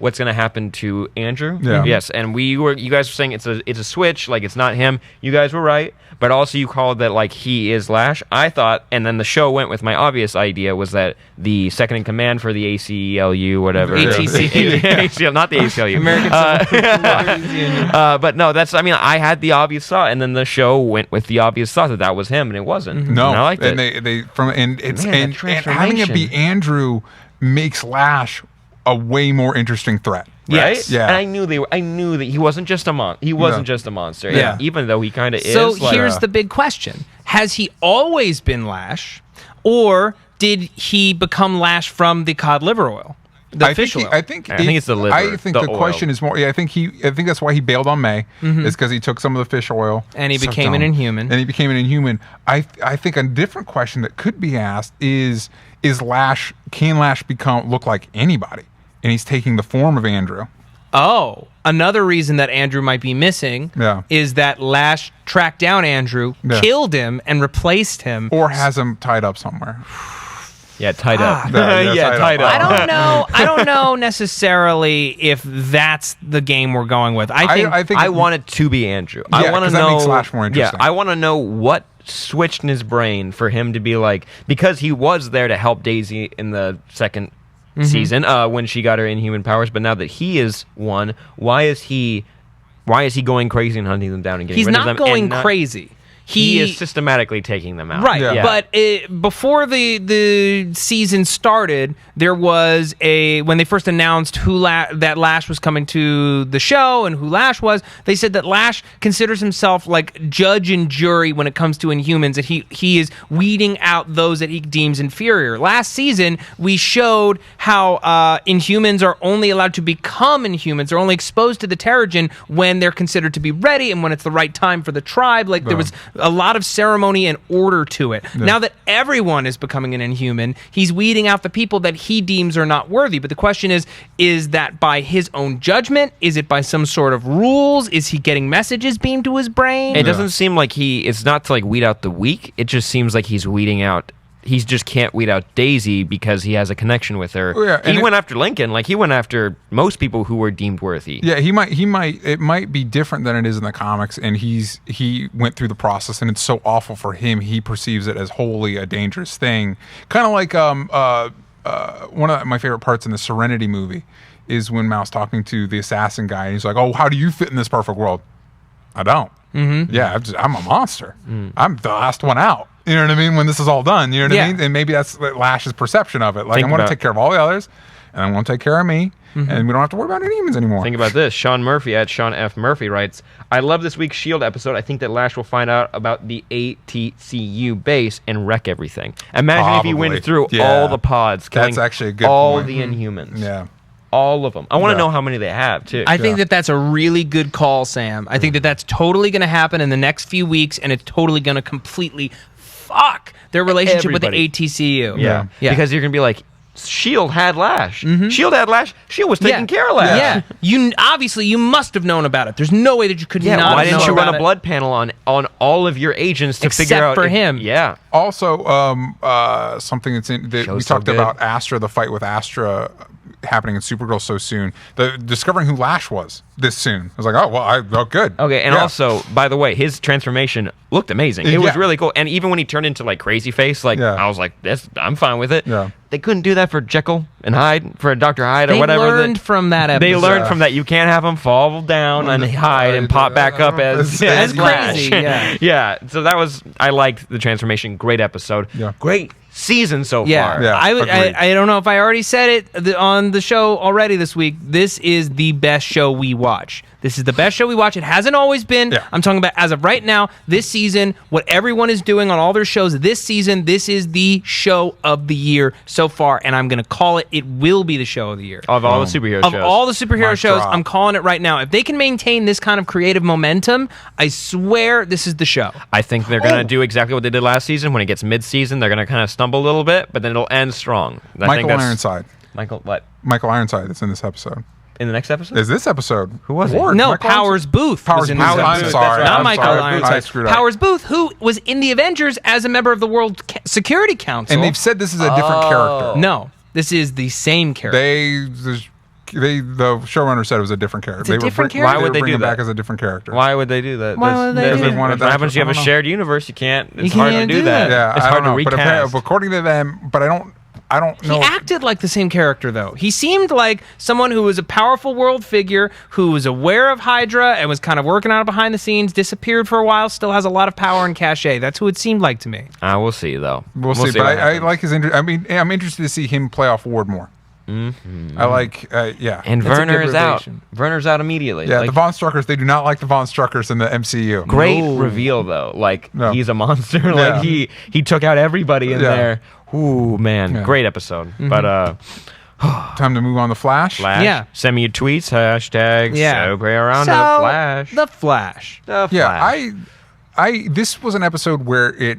what's going to happen to Andrew. Yeah. Yes, and you guys were saying it's a switch. Like it's not him. You guys were right. But also you called that like he is Lash. I thought, and then the show went with my obvious idea was that the second in command for the ACLU, whatever. ATC. Not the ACLU. American But no, I had the obvious thought, and then the show went with the obvious thought that was him, and it wasn't. No, and I liked and it. and having it be Andrew makes Lash a way more interesting threat. Right? Yes. Yeah. And I knew that he wasn't just a He wasn't No. just a monster. Yeah. Even though he kind of is. So like, here's the big question. Has he always been Lash, or did he become Lash from the cod liver oil? The fish oil. I think it's the liver, I think the the oil. question is more. Yeah, I think that's why he bailed on May, is because he took some of the fish oil And he So became an dumb. Inhuman. And he became an Inhuman. I think a different question that could be asked is Lash? Can Lash look like anybody? And he's taking the form of Andrew. Oh, another reason that Andrew might be missing is that Lash tracked down Andrew, killed him, and replaced him. Or has him tied up somewhere. Yeah, tied up. Yeah, tied up. I don't know necessarily if that's the game we're going with. I think I want it to be Andrew. Yeah, I want to 'cause that know. makes Lash more interesting. Yeah, I want to know what switched in his brain for him to be like, because he was there to help Daisy in the second season when she got her Inhuman powers, but now that he is one, why is he going crazy and hunting them down and getting he's rid of not them? going crazy. He is systematically taking them out. Right, Yeah. but before the season started, there was when they first announced that Lash was coming to the show and who Lash was, they said that Lash considers himself like judge and jury when it comes to Inhumans, that he is weeding out those that he deems inferior. Last season, we showed how Inhumans are only allowed to become Inhumans. They're only exposed to the Terrigen when they're considered to be ready and when it's the right time for the tribe. Like there was a lot of ceremony and order to it. Now that everyone is becoming an Inhuman, he's weeding out the people that he deems are not worthy. But the question is that by his own judgment? Is it by some sort of rules? Is he getting messages beamed to his brain? It doesn't seem like it's not to like weed out the weak. It just seems like he's weeding out he just can't weed out Daisy because he has a connection with her. Oh, yeah, he went after Lincoln, like he went after most people who were deemed worthy. Yeah, it might be different than it is in the comics, and he went through the process, and it's so awful for him. He perceives it as wholly a dangerous thing. Kind of like one of my favorite parts in the Serenity movie is when Mal's talking to the assassin guy, and he's like, "Oh, how do you fit in this perfect world?" I don't. Mm-hmm. Yeah, I'm a monster. I'm the last one out. You know what I mean? When this is all done, you know what I mean? And maybe that's Lash's perception of it. Like, I want to take care of all the others, and I want to take care of me, and we don't have to worry about any demons anymore. Think about this. Sean Murphy at Sean F. Murphy writes, I love this week's S.H.I.E.L.D. episode. I think that Lash will find out about the ATCU base and wreck everything. Imagine if he went through all the pods, killing that's actually a good all point. the Inhumans. Yeah. All of them. I want to know how many they have, too. I think that's a really good call, Sam. I think that's totally going to happen in the next few weeks, and it's totally going to completely fuck their relationship with the ATCU. Yeah. Because you're going to be like, S.H.I.E.L.D. had Lash. S.H.I.E.L.D. had Lash. S.H.I.E.L.D. was taking care of Lash. Yeah. You must have known about it. There's no way that you could not why have didn't known you run about a it. blood panel on all of your agents to figure out for him. Yeah. Also, something that's in that we talked about Astra, the fight with Astra happening in Supergirl so soon. The discovering who Lash was this soon. I was like, oh, good. Okay, and also, by the way, his transformation looked amazing. It was really cool. And even when he turned into like Crazy Face, I was like, I'm fine with it. Yeah. They couldn't do that for Jekyll and Hyde, for Dr. Hyde or They whatever. learned from that episode. They learned from that. You can't have him fall down and hide and pop back up as crazy. Lash. Yeah. So I liked the transformation. Great episode. Yeah. Great season so far. Yeah. I don't know if I already said it on the show already this week. This is the best show we watch. This is the best show we watch. It hasn't always been. Yeah. I'm talking about as of right now, this season, what everyone is doing on all their shows this season, this is the show of the year so far, and I'm going to call it. It will be the show of the year. Of all the superhero shows. Of all the superhero Mic shows, drop. I'm calling it right now. If they can maintain this kind of creative momentum, I swear this is the show. I think they're going to do exactly what they did last season. When it gets mid-season, they're going to kind of stumble a little bit, but then it'll end strong. Michael Ironside. Michael, what? Michael Ironside that's in this episode. In the next episode? Is this episode? Who was it? Ward. No, Michael Powers Booth. Powers was in Booth. this I'm episode. sorry. Not I'm Michael sorry. Ironside. I screwed up. Powers Booth, who was in the Avengers as a member of the World Security Council. And they've said this is a different character. No, this is the same character. The showrunner said it was a different character. It's a different character? Why would they bring do him that? back as a different character? Why would they do that? Why would they do that? wanted What happens if you have a I don't know. shared universe? You can't. It's You hard to can't do do that. that. Yeah, It's I hard don't to know. recast. But according to them, but I don't He know. acted like the same character, though. He seemed like someone who was a powerful world figure, who was aware of Hydra and was kind of working on it behind the scenes, disappeared for a while, still has a lot of power and cachet. That's who it seemed like to me. We'll see, though. We'll see. what But I happens. like his interest. I mean, I'm interested to see him play off Ward more. Mm-hmm. I like, yeah. And That's a Werner good is out. rotation. Werner's out immediately. Yeah, Like, the Von Struckers, they do not like the Von Struckers in the MCU. great No. reveal, though. Like, No. he's a monster. Yeah. Like, he took out everybody in Yeah. there. Ooh, man. Yeah. Great episode. Mm-hmm. But, Time to move on to Flash. Flash. Yeah. Send me your tweets. Hashtags. Yeah. So play around So, to the Flash. The Flash. The Yeah, Flash. this was an episode where it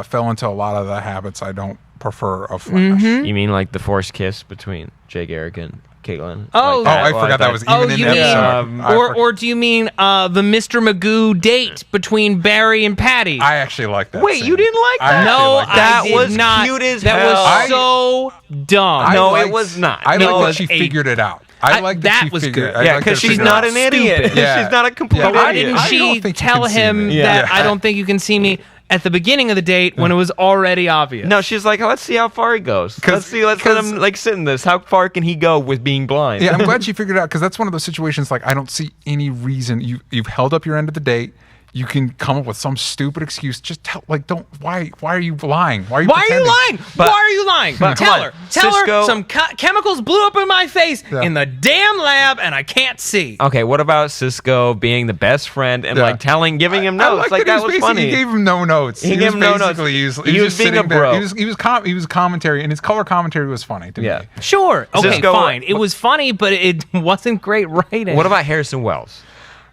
fell into a lot of the habits I don't prefer of Flash. Mm-hmm. You mean like the forced kiss between Jay Garrick and Caitlin? Oh. Like I forgot that was even in you the mean, episode. or do you mean the Mr. Magoo date between Barry and Patty? I actually like that. Wait, scene. you didn't like I that? actually No, liked that I did was not. cute as That hell. was so dumb. No, liked- it was not. I No, like that it's she a- figured it out. I like that she was figured. good. I Yeah, like because that she she's figured not it an out. idiot. Stupid. Yeah. She's not a complete Yeah, Why I didn't don't she think you tell can see him me. that Yeah. I don't think you can see me at the beginning of the date when it was already obvious? No, she's like, let's see how far he goes. Let's let him like sit in this. How far can he go with being blind? Yeah, I'm glad she figured it out because that's one of those situations. Like, I don't see any reason you've held up your end of the date. You can come up with some stupid excuse. Just tell, like, don't. Why are you lying? Why are you? Why are you pretending? lying? But- Why are you lying? but Tell come her. on, Tell Cisco- her some chemicals blew up in my face Yeah. in the damn lab and I can't see. Okay, what about Cisco being the best friend and Yeah. like giving him I notes? like that he was basically- funny. He gave him no notes. He gave him no notes. basically- He He was was just being a sitting there. bro. He was commentary, and his color commentary was funny to Yeah. me. Sure. Okay, Cisco- fine. It was funny, but it wasn't great writing. What about Harrison Wells?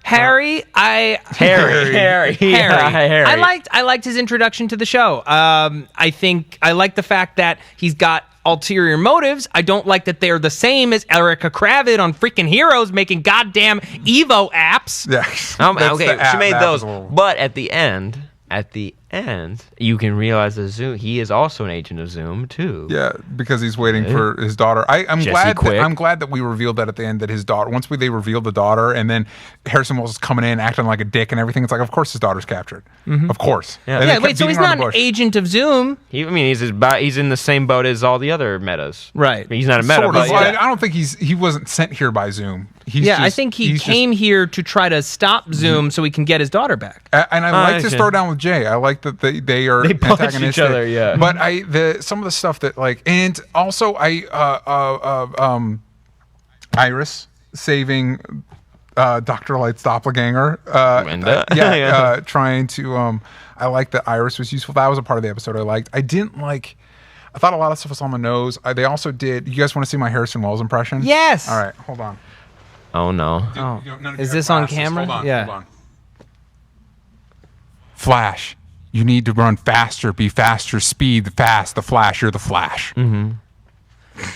Harry? Harry. Yeah, Harry. I liked his introduction to the show. I think I like the fact that he's got ulterior motives. I don't like that they're the same as Erica Kravitz on freaking Heroes making goddamn Evo apps. Yeah. That's Okay, the she app. made That those, was a little- but at the end, And you can realize that Zoom, he is also an agent of Zoom too. Yeah, because he's waiting for his daughter. I'm glad that we revealed that at the end, that his daughter. Once they revealed the daughter, and then Harrison Wells is coming in acting like a dick and everything. It's like, of course his daughter's captured. Of course. Yeah. Wait. So he's not an agent of Zoom. He's in the same boat as all the other metas. Right. He's not a meta. Sort of. I don't think he wasn't sent here by Zoom. I think he came here to try to stop Zoom so he can get his daughter back. And I like this throwdown with Jay. I like that they are punch each other. Yeah. But some of the stuff that and also Iris saving Dr. Light's doppelganger. Trying to. I like that Iris was useful. That was a part of the episode I liked. I didn't like. I thought a lot of stuff was on the nose. They also did. You guys want to see my Harrison Wells impression? Yes. All right, hold on. Oh no. Is this on camera? Hold on. Flash, you need to run faster, be faster, speed, the Flash, you're the Flash. Mm-hmm.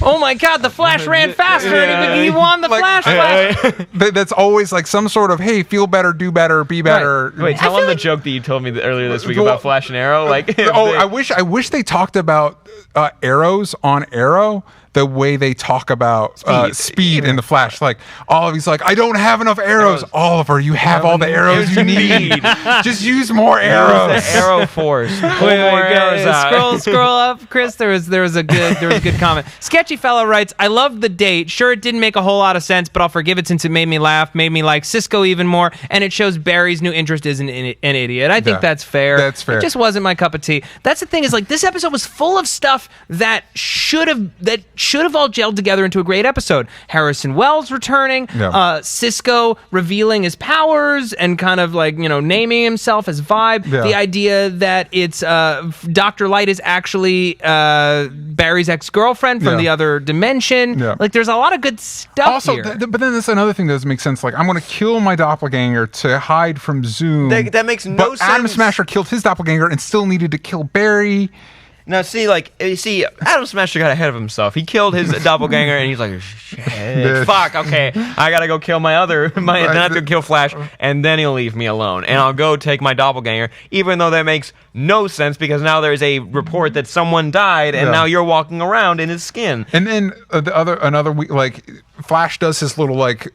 Oh my God, the Flash ran faster and he won the Flash. That's always like some sort of, hey, feel better, do better, be better. Right. Wait, tell him the joke that you told me earlier this week about Flash and Arrow. I wish they talked about arrows on Arrow the way they talk about speed in the Flash. Like, Oliver's like, I don't have enough arrows. Oliver, you have all the arrows you need. Just use more arrows. The arrow force. Scroll up, Chris. There was a good comment. Sketchy Fellow writes, I love the date. Sure, it didn't make a whole lot of sense, but I'll forgive it since it made me laugh, made me like Cisco even more, and it shows Barry's new interest is an idiot. I think that's fair. That's fair. It just wasn't my cup of tea. That's the thing, is like, this episode was full of stuff that should have all gelled together into a great episode. Harrison Wells returning, Cisco revealing his powers and kind of like, naming himself as Vibe. Yeah. The idea that it's Dr. Light is actually Barry's ex-girlfriend from the other dimension. Yeah. Like, there's a lot of good stuff here. But then that's another thing that doesn't make sense. Like, I'm going to kill my doppelganger to hide from Zoom. That makes no sense. But Adam Smasher killed his doppelganger and still needed to kill Barry. Now, Adam Smasher got ahead of himself. He killed his doppelganger, and he's like, shit, fuck, okay, I gotta go kill then I have to kill Flash, and then he'll leave me alone, and I'll go take my doppelganger, even though that makes no sense, because now there's a report that someone died, and now you're walking around in his skin. And then another week, like, Flash does his little, like,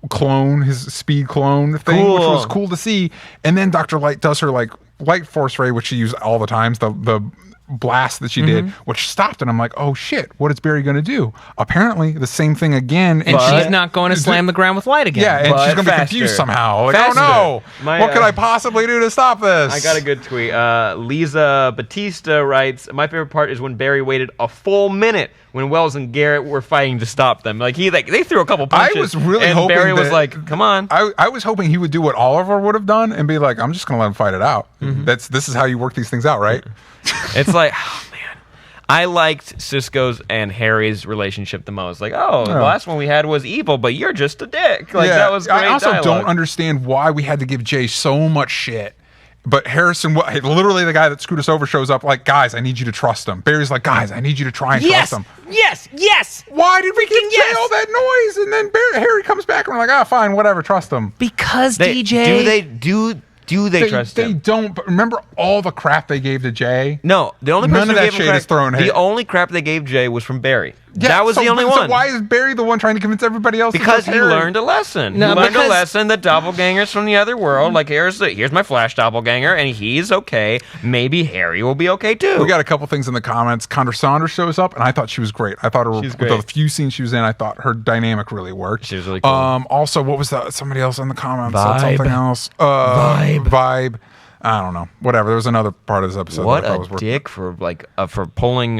clone, his speed clone thing, which was cool to see. And then Dr. Light does her like light force ray, which she used all the times, the blast that she did, which stopped, and I'm like, oh shit, what is Barry gonna do? Apparently the same thing again, and she's not going to slam the ground with light again. Yeah, and she's gonna be confused somehow. Like, oh no, what could I possibly do to stop this? I got a good tweet. Lisa Batista writes, my favorite part is when Barry waited a full minute when Wells and Garrett were fighting to stop them. Like, they threw a couple punches. I was really and hoping Barry was like, come on. I was hoping he would do what Oliver would have done and be like, I'm just gonna let him fight it out. This is how you work these things out, right? It's like, oh man, I liked Cisco's and Harry's relationship the most. Like, the last one we had was evil, but you're just a dick. Like, that was great I also dialogue. don't understand why we had to give Jay so much shit. But Harrison, literally the guy that screwed us over, shows up like, guys, I need you to trust him. Barry's like, guys, I need you to try and trust him. Yes. Why did we give Jay all that noise? And then Harry comes back and we're like, fine, whatever, trust him. Because DJ. Do they trust him? They don't. But remember all the crap they gave to Jay? No, the only person none of that shade is thrown. The only crap they gave Jay was from Barry. Yeah, that was the only one. So why is Barry the one trying to convince everybody else? Because he learned a lesson. He learned a lesson that doppelgangers from the other world, like, here's my Flash doppelganger, and he's okay. Maybe Harry will be okay too. We got a couple things in the comments. Condor Saunders shows up, and I thought she was great. I thought the few scenes she was in, I thought her dynamic really worked. She was really cool. Also, what was that? Somebody else in the comments Vibe. said something else. Vibe. I don't know. Whatever. There was another part of this episode. What a dick for pulling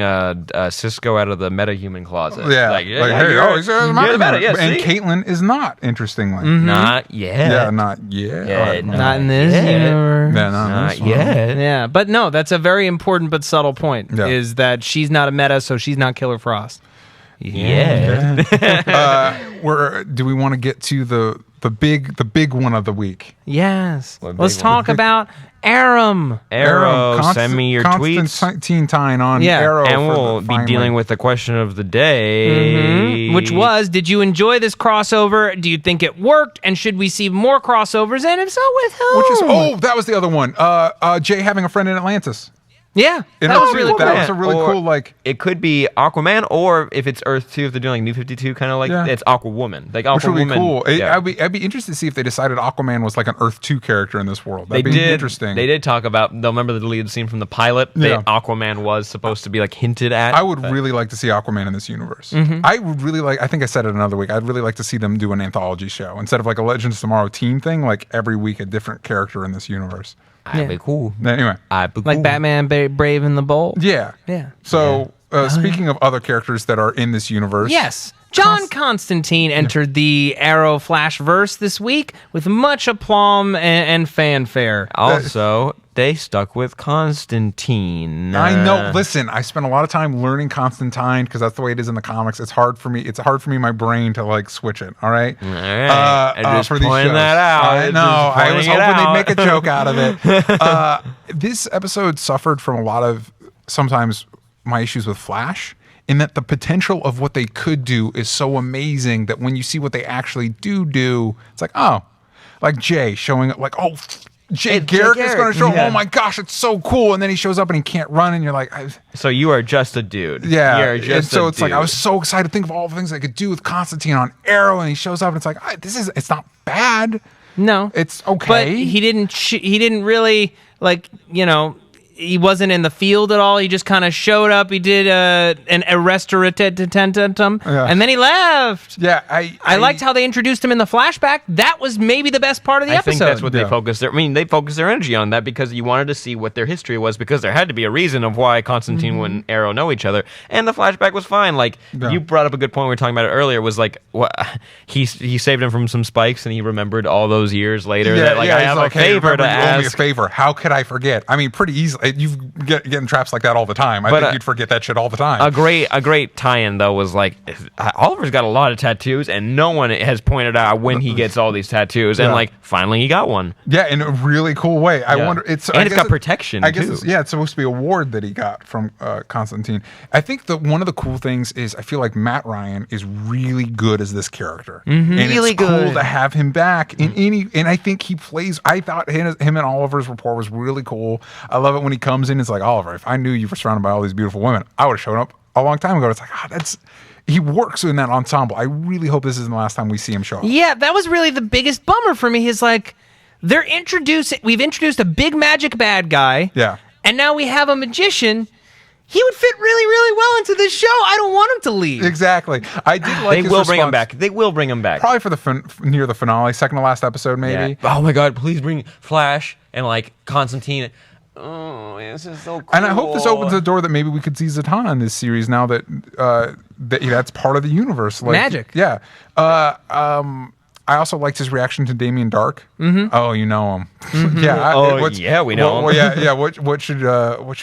Cisco out of the metahuman closet. Yeah. Like, hey, he's the meta. Yeah, and Caitlin is not, interestingly. Not yet. Yeah, not yet. Yeah, not in this universe. Yeah, not yet. Yeah, but no, that's a very important but subtle point, is that she's not a meta, so she's not Killer Frost. Yeah. Do we want to get to the big one of the week? Yes. What Let's big one? talk about Aram. Arrow, send me your tweets. Constantine on Yeah. Arrow. And we'll be dealing with the question of the day. Which was, did you enjoy this crossover? Do you think it worked? And should we see more crossovers? And if so, with whom? that was the other one. Jay having a friend in Atlantis. Yeah, And that was really cool. That was a really Or cool, like... It could be Aquaman, or if it's Earth 2, if they're doing like New 52, kind of like it's Aquawoman. Like Which would be Aquawoman. cool. Yeah. I'd be interested to see if they decided Aquaman was like an Earth 2 character in this world. That'd They be did. interesting. They did talk about. They'll remember the deleted scene from the pilot. Yeah. Aquaman was supposed to be like hinted at. I would really like to see Aquaman in this universe. I would really like, I think I said it another week, I'd really like to see them do an anthology show. Instead of like a Legends of Tomorrow team thing, like every week a different character in this universe. I'd be cool. Anyway. I'd be Like cool. Batman, Brave and the Bold. Yeah. Yeah. So, speaking of other characters that are in this universe. Yes. John Constantine entered the Arrow Flashverse this week with much aplomb and fanfare. Also, they stuck with Constantine. I know. Listen, I spent a lot of time learning Constantine because that's the way it is in the comics. It's hard for me. My brain to like switch it. All right. All right. I just for these pointing shows. that out. I know. I was hoping they'd make a it joke out of it. This episode suffered from a lot of sometimes my issues with Flash. In that the potential of what they could do is so amazing that when you see what they actually do, it's like, oh, like Jay showing up, like, oh, Jay Garrick is going to show. Yeah. Oh my gosh, it's so cool! And then he shows up and he can't run, and you're like, So you are just a dude. yeah. You're And just so a it's dude. like I was so excited to think of all the things I could do with Constantine on Arrow, and he shows up, and it's like, it's not bad. No. It's okay. But he didn't really, like, he wasn't in the field at all. He just kind of showed up. He did an arrestatum, and then he left. Yeah, I liked how they introduced him in the flashback. That was maybe the best part of the I episode. think that's what they Yeah. focused they focused their energy on that because you wanted to see what their history was because there had to be a reason of why Constantine and Arrow know each other. And the flashback was fine. Like you brought up a good point we were talking about it earlier was like what he saved him from some spikes and he remembered all those years later that like I he's have like, a hey, favor to remember, you owe me a ask. favor. How could I forget? I mean, pretty easily. You get in traps like that all the time. I But, think you'd forget that shit all the time. A great tie-in though was like Oliver's got a lot of tattoos and no one has pointed out when he gets all these tattoos and Yeah. like finally he got one. Yeah, in a really cool way. I Yeah. wonder. It's got protection, I guess too. it's supposed to be a ward that he got from Constantine. I think that one of the cool things is I feel like Matt Ryan is really good as this character, and Really it's cool good. to have him back in any. And I think he plays. I thought him and Oliver's rapport was really cool. I love it when he comes in. It's like, Oliver, if I knew you were surrounded by all these beautiful women, I would have shown up a long time ago. It's like, he works in that ensemble. I really hope this isn't the last time we see him show up. Yeah, that was really the biggest bummer for me. Is like we've introduced a big magic bad guy. Yeah. And now we have a magician. He would fit really, really well into this show. I don't want him to leave. Exactly. I did like They his will bring him response. back. They will bring him back. Probably for the near the finale, second to last episode, maybe. Yeah. Oh my God! Please bring Flash and like Constantine. Oh, this is so cool. And I hope this opens the door that maybe we could see Zatanna in this series now that that's part of the universe. Like, Magic. Yeah. I also liked his reaction to Damien Dark. Mm-hmm. Oh, you know him. Yeah. We know him. Well, yeah. What should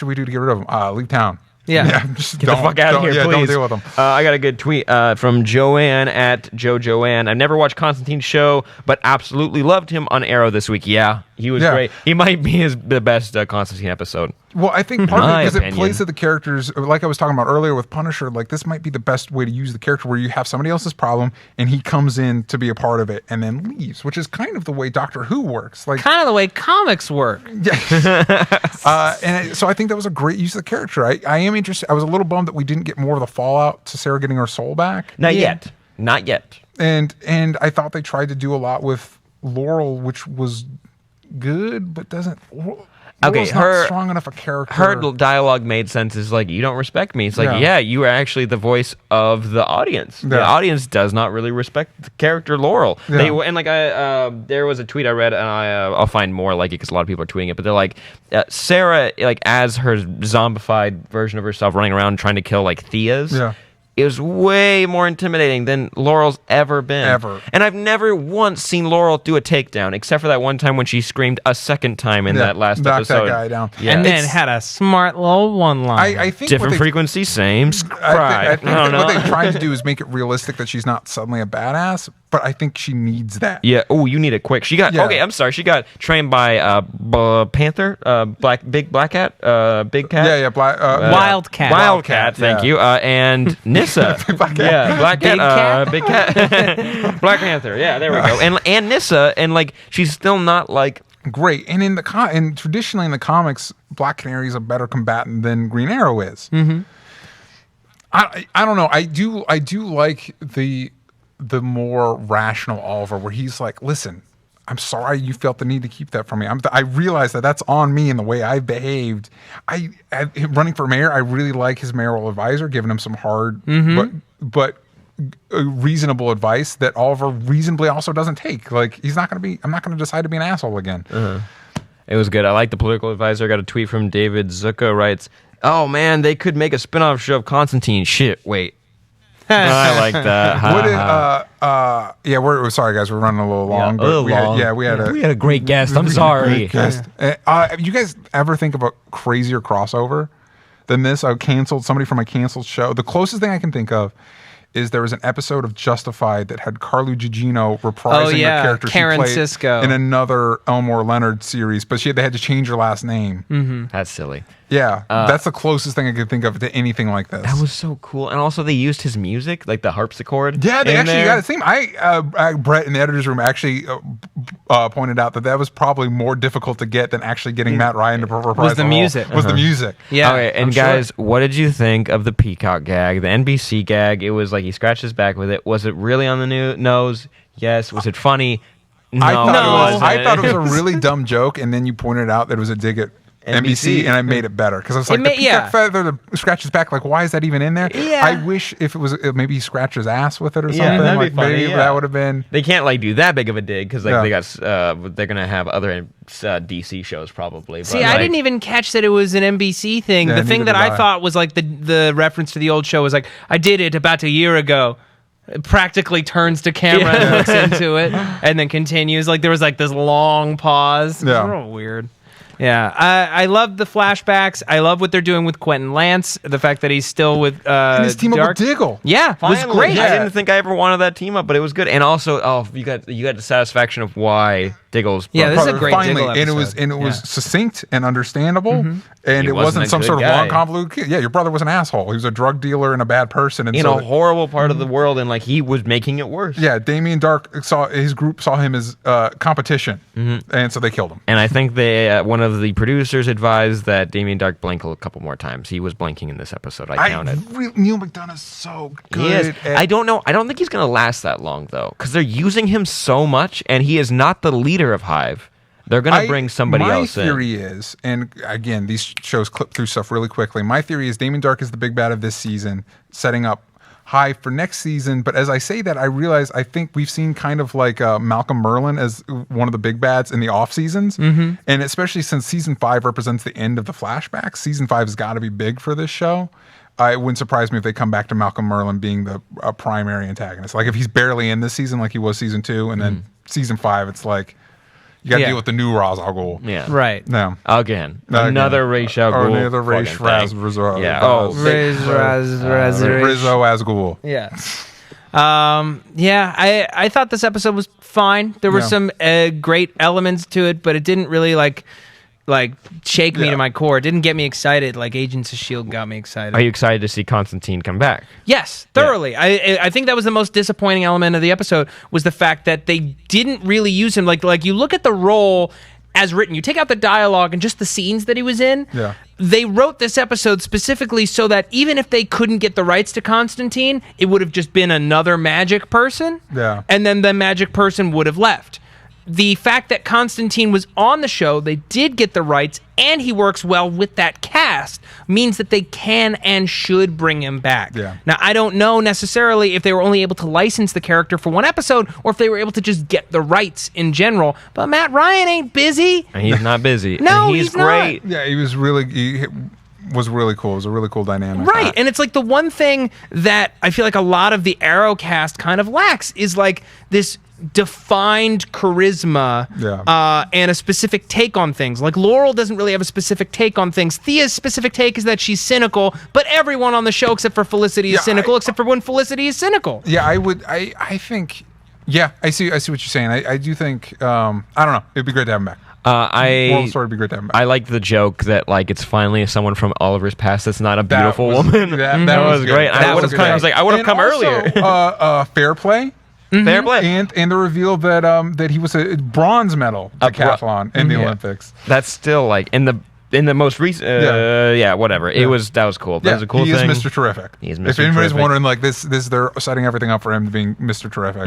we do to get rid of him? Leave town. Yeah. Just Get the fuck out of here, please. Don't deal with him. I got a good tweet from Joanne at JoJoanne. I've never watched Constantine's show, but absolutely loved him on Arrow this week. Yeah, he was great. He might be the best Constantine episode. Well, I think part of My it because it opinion. plays to the characters, like I was talking about earlier with Punisher, like this might be the best way to use the character where you have somebody else's problem and he comes in to be a part of it and then leaves, which is kind of the way Doctor Who works. Like, Kind of the way comics work. so I think that was a great use of the character. I am interested. I was a little bummed that we didn't get more of the fallout to Sarah getting her soul back. Not yet. And I thought they tried to do a lot with Laurel, which was good, but doesn't. Laurel's not strong enough a character. Her dialogue made sense. Is like, you don't respect me. It's like, Yeah. you are actually the voice of the audience. The Yeah. audience does not really respect the character Laurel. Yeah. There was a tweet I read, and I'll find more like it because a lot of people are tweeting it. But they're like, Sarah, like as her zombified version of herself, running around trying to kill like Theas. Yeah. it was way more intimidating than Laurel's ever been. Ever. And I've never once seen Laurel do a takedown, except for that one time when she screamed a second time in that last knocked episode. that guy down. Yeah. And then had a smart little one-line. I think Different what frequency, same I cry. think that what they tried to do is make it realistic that she's not suddenly a badass, but I think she needs that. Yeah. Oh, you need it quick. She got. Yeah. Okay, I'm sorry. She got trained by Panther, big black cat, big cat. Yeah, Wildcat. Wildcat. Thank yeah. you. And Nissa. Yeah, black cat. Big Big cat. Black Panther. Yeah, there we go. And Nissa, and like she's still not like. Great. And in the and traditionally in the comics, Black Canary is a better combatant than Green Arrow is. Mm-hmm. I don't know. I do like the more rational Oliver, where he's like, listen, I'm sorry you felt the need to keep that from me. I realize that that's on me and the way I behaved. Running for mayor, I really like his mayoral advisor, giving him some hard but reasonable advice that Oliver reasonably also doesn't take. Like I'm not going to decide to be an asshole again. It was good. I like the political advisor. I got a tweet from David Zucca writes, "Oh man, they could make a spin-off show of Constantine. Shit, wait." I like that. We're sorry guys, we're running a little long. But we had a great guest. I'm sorry. Guest. You guys ever think of a crazier crossover than this? Somebody from a canceled show. The closest thing I can think of is there was an episode of Justified that had Carlu Gugino reprising the character Karen she played Sisko. in another Elmore Leonard series, but they had to change her last name. Mm-hmm. That's silly. Yeah, that's the closest thing I could think of to anything like this. That was so cool. And also they used his music, like the harpsichord. Yeah, they actually there. got it. Same. Brett in the editor's room actually pointed out that was probably more difficult to get than actually getting Matt Ryan to reprise Was the music. Was the music. Yeah. Okay, and guys, what did you think of the Peacock gag, the NBC gag? It was like he scratched his back with it. Was it really on the nose? Yes. Was it funny? No. I thought it was a really dumb joke, and then you pointed out that it was a dig at NBC, and I made it better because I was like, the peacock feather, the scratch his back. Like, why is that even in there? Yeah. I wish if it was maybe he scratched his ass with it or something. that'd be like funny, maybe that would have been. They can't like do that big of a dig because like they got they're gonna have other DC shows probably. See, I didn't even catch that it was an NBC thing. Yeah, the thing that I thought was like the reference to the old show was like, I did it about a year ago. It practically turns to camera and looks into it and then continues. Like there was like this long pause. Yeah. It's real weird. Yeah, I love the flashbacks. I love what they're doing with Quentin Lance. The fact that he's still with And his team Dark. up with Diggle. Yeah, it was great. I didn't think I ever wanted that team up, but it was good. And also, you got the satisfaction of why Diggle's. Yeah, this is a great finally, Diggle and it was succinct and understandable, and He it wasn't a some good sort of guy. long convoluted kid. Yeah, your brother was an asshole. He was a drug dealer and a bad person, and in so a horrible part of the world, and like he was making it worse. yeah, Damien Dark his group saw him as competition, and so they killed him. And I think they one of the producers advised that Damien Dark blink a couple more times. He was blinking in this episode. I counted. Neil McDonough's so good. He is. I don't know. I don't think he's going to last that long though, because they're using him so much, and he is not the leader of Hive. They're going to bring somebody else in. My theory is, and again, these shows clip through stuff really quickly. My theory is Damien Dark is the big bad of this season, setting up Hive for next season. But as I say that, I realize I think we've seen kind of like Malcolm Merlin as one of the big bads in the off seasons, and especially since season 5 represents the end of the flashbacks. Season 5 has got to be big for this show. It wouldn't surprise me if they come back to Malcolm Merlin being the primary antagonist. Like if he's barely in this season, like he was season 2, and then season 5, it's like. You got to deal with the new Ra's al Ghul. Yeah. Right. No. Again. Another Ra's al Ghul. Another Ra's Raz. Yeah. Rizzo as Ghul. Yeah. I thought this episode was fine. There were some great elements to it, but it didn't really like shake me to my core. It didn't get me excited like Agents of S.H.I.E.L.D. got me excited. Are you excited to see Constantine come back? Yes, thoroughly. Yeah. I think that was the most disappointing element of the episode was the fact that they didn't really use him. Like you look at the role as written, you take out the dialogue and just the scenes that he was in. Yeah. They wrote this episode specifically so that even if they couldn't get the rights to Constantine, it would have just been another magic person. Yeah. And then the magic person would have left. The fact that Constantine was on the show, they did get the rights, and he works well with that cast, means that they can and should bring him back. Yeah. Now, I don't know necessarily if they were only able to license the character for one episode, or if they were able to just get the rights in general. But Matt Ryan ain't busy. And he's not busy. No, and he's great. Yeah, he was really. was really cool. It was a really cool dynamic. Right, and it's like the one thing that I feel like a lot of the Arrow cast kind of lacks is like this defined charisma and a specific take on things. Like Laurel doesn't really have a specific take on things. Thea's specific take is that she's cynical, but everyone on the show except for Felicity is cynical, except for when Felicity is cynical. Yeah, I think. Yeah, I see what you're saying. I do think. I don't know. It'd be great to have him back. Moral story would be great to have him back. I like the joke that like it's finally someone from Oliver's past that's not a beautiful woman. That was great. I would have come earlier. Fair play. Fair play. And the reveal that he was a bronze medal decathlon in the Olympics. That's still like in the most recent, whatever. That was cool. That was a cool thing. He is Mr. Terrific. He is Mr. If anybody's Terrific. wondering, like this, they're setting everything up for him being Mr. Terrific.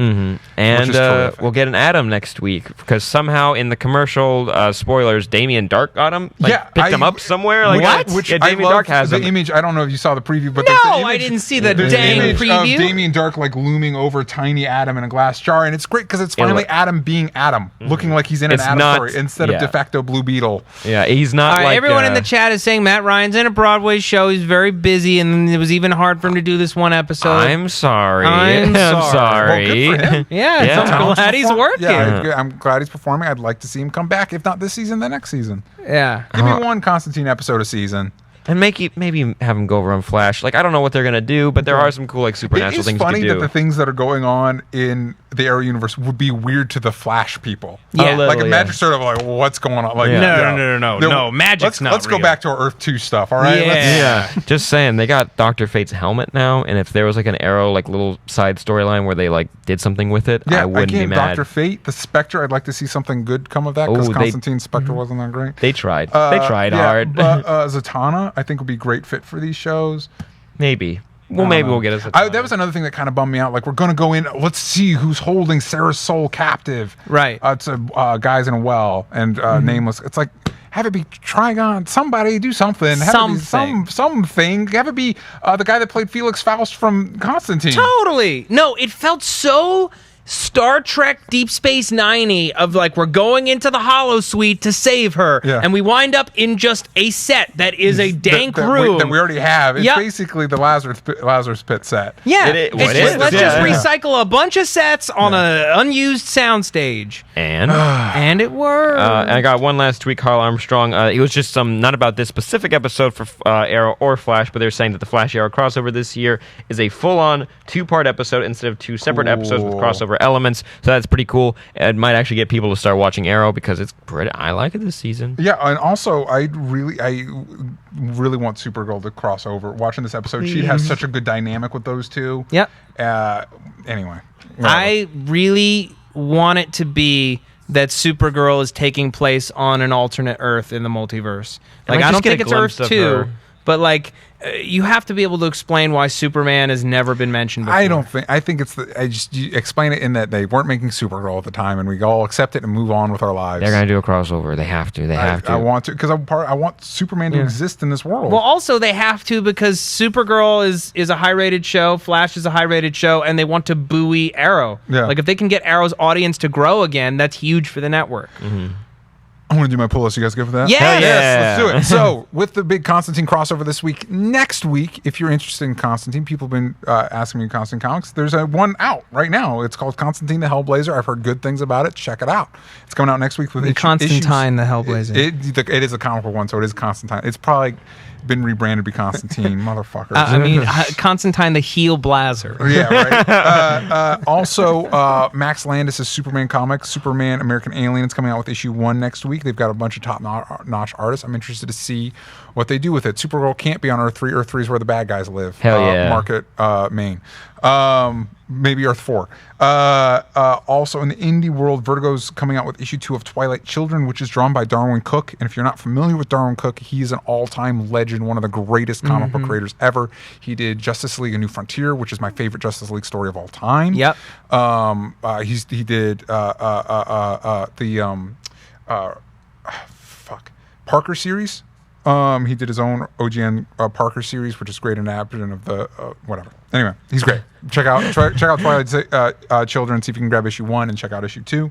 And we'll get an Adam next week because somehow in the commercial spoilers, Damien Dark got him. Picked him up somewhere. Like What? Which Damien Dark has the him. image. I don't know if you saw the preview, but No, there's the image, I didn't see the there's dang image preview. of Damien Dark like looming over tiny Adam in a glass jar, and it's great because it's finally Adam being Adam, looking like he's in an It's Adam not- story instead of de facto Blue Beetle. Yeah, he's not All right, like everyone in the chat is saying Matt Ryan's in a Broadway show. He's very busy, and it was even hard for him to do this one episode. I'm sorry. I'm sorry. Well, good for him. Yeah, Yeah. I'm glad he's working. Yeah, I'm glad he's performing. I'd like to see him come back. If not this season, then next season. Yeah. Give me one Constantine episode a season. And maybe have him go over on Flash. Like I don't know what they're gonna do, but there are some cool like supernatural It things is you funny can that do. the things that are going on in the Arrow universe would be weird to the Flash people. Yeah. Like yeah. imagine sort of like what's going on. Like Yeah. No, magic's not Let's go real. back to our Earth 2 stuff. All right. Yeah. Just saying, they got Dr. Fate's helmet now, and if there was like an Arrow like little side storyline where they like did something with it, I wouldn't be mad. Dr. Fate, the Spectre. I'd like to see something good come of that because Oh, Constantine's Spectre wasn't that great. They tried. They tried hard. But Zatanna, I think, would be a great fit for these shows. Maybe. Well, maybe we'll get us. That was another thing that kind of bummed me out. Like, we're going to go in. Let's see who's holding Sarah's soul captive. Right. It's guys in a well and nameless. It's like, have it be Trigon. Somebody do something. Have it be something. Have it be the guy that played Felix Faust from Constantine. Totally. No, it felt so Star Trek Deep Space 90 of like we're going into the Hollow Suite to save her, and we wind up in just a set that is a dank room that we already have. It's Yep. basically the Lazarus Pit set. Yeah, It it's is. just, let's Yeah. just recycle a bunch of sets on an unused soundstage, And it worked. and I got one last tweet, Carl Armstrong. It was just not about this specific episode for Arrow or Flash, but they're saying that the Flash Arrow crossover this year is a full-on 2-part episode instead of 2 separate episodes with crossover elements. So that's pretty cool. It might actually get people to start watching Arrow because it's pretty. I like it this season. Yeah, and also I really want Supergirl to cross over. Watching this episode, she has such a good dynamic with those two. Yep. Anyway, I really want it to be that Supergirl is taking place on an alternate Earth in the multiverse. And Like, I I don't just get think a it's glimpse Earth of 2, her. but like, you have to be able to explain why Superman has never been mentioned before. I think it's you explain it in that they weren't making Supergirl at the time, and we all accept it and move on with our lives. They're gonna do a crossover. They have to. They have to. I want to because I want Superman to exist in this world. Well, also they have to because Supergirl is a high-rated show, Flash is a high-rated show, and they want to buoy Arrow. Yeah. Like if they can get Arrow's audience to grow again, that's huge for the network. I want to do my pull-ups. You guys good for that? Yes! Hell Yes, let's do it. So, with the big Constantine crossover this week, next week, if you're interested in Constantine, people have been asking me in Constantine Comics, there's one out right now. It's called Constantine the Hellblazer. I've heard good things about it. Check it out. It's coming out next week with Constantine the Hellblazer. It is a comic book one, so it is Constantine. It's probably been rebranded to be Constantine, motherfuckers. I mean, Constantine the Heel Blazer. Yeah, right. Also, Max Landis' Superman comic, Superman American Alien, is coming out with issue 1 next week. They've got a bunch of top-notch artists. I'm interested to see what they do with it. Supergirl can't be on Earth 3. Earth 3 is where the bad guys live. Hell yeah. Market, Maine. Maybe Earth 4. Also, in the indie world, Vertigo's coming out with issue 2 of Twilight Children, which is drawn by Darwin Cook. And if you're not familiar with Darwin Cook, he's an all-time legend, one of the greatest comic book creators ever. He did Justice League: A New Frontier, which is my favorite Justice League story of all time. Yep. He did Parker series. He did his own OGN Parker series, which is great adaptation of the whatever. Anyway, he's great. Check out Twilight Children. See if you can grab issue 1 and check out issue 2.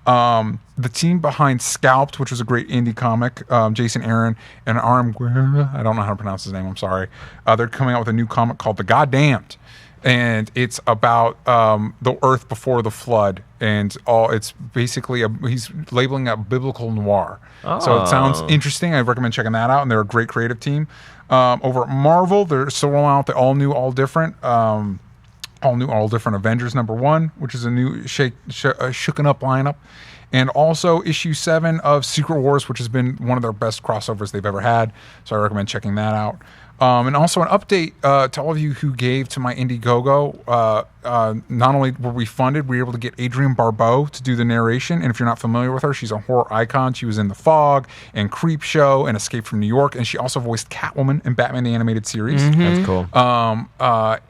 The team behind Scalped, which was a great indie comic, Jason Aaron and Aram Guerra, I don't know how to pronounce his name, I'm sorry. They're coming out with a new comic called The Goddamned. And it's about the Earth before the flood, and it's basically he's labeling it biblical noir. So it sounds interesting. I recommend checking that out, and they're a great creative team. Over at Marvel, they're still rolling out the all new, all different Avengers #1, which is a new shooken up lineup. And also issue 7 of Secret Wars, which has been one of their best crossovers they've ever had. So I recommend checking that out. And also an update to all of you who gave to my Indiegogo. Not only were we funded, we were able to get Adrienne Barbeau to do the narration. And if you're not familiar with her, she's a horror icon. She was in The Fog and Creep Show and Escape from New York. And she also voiced Catwoman in Batman the Animated Series. That's cool.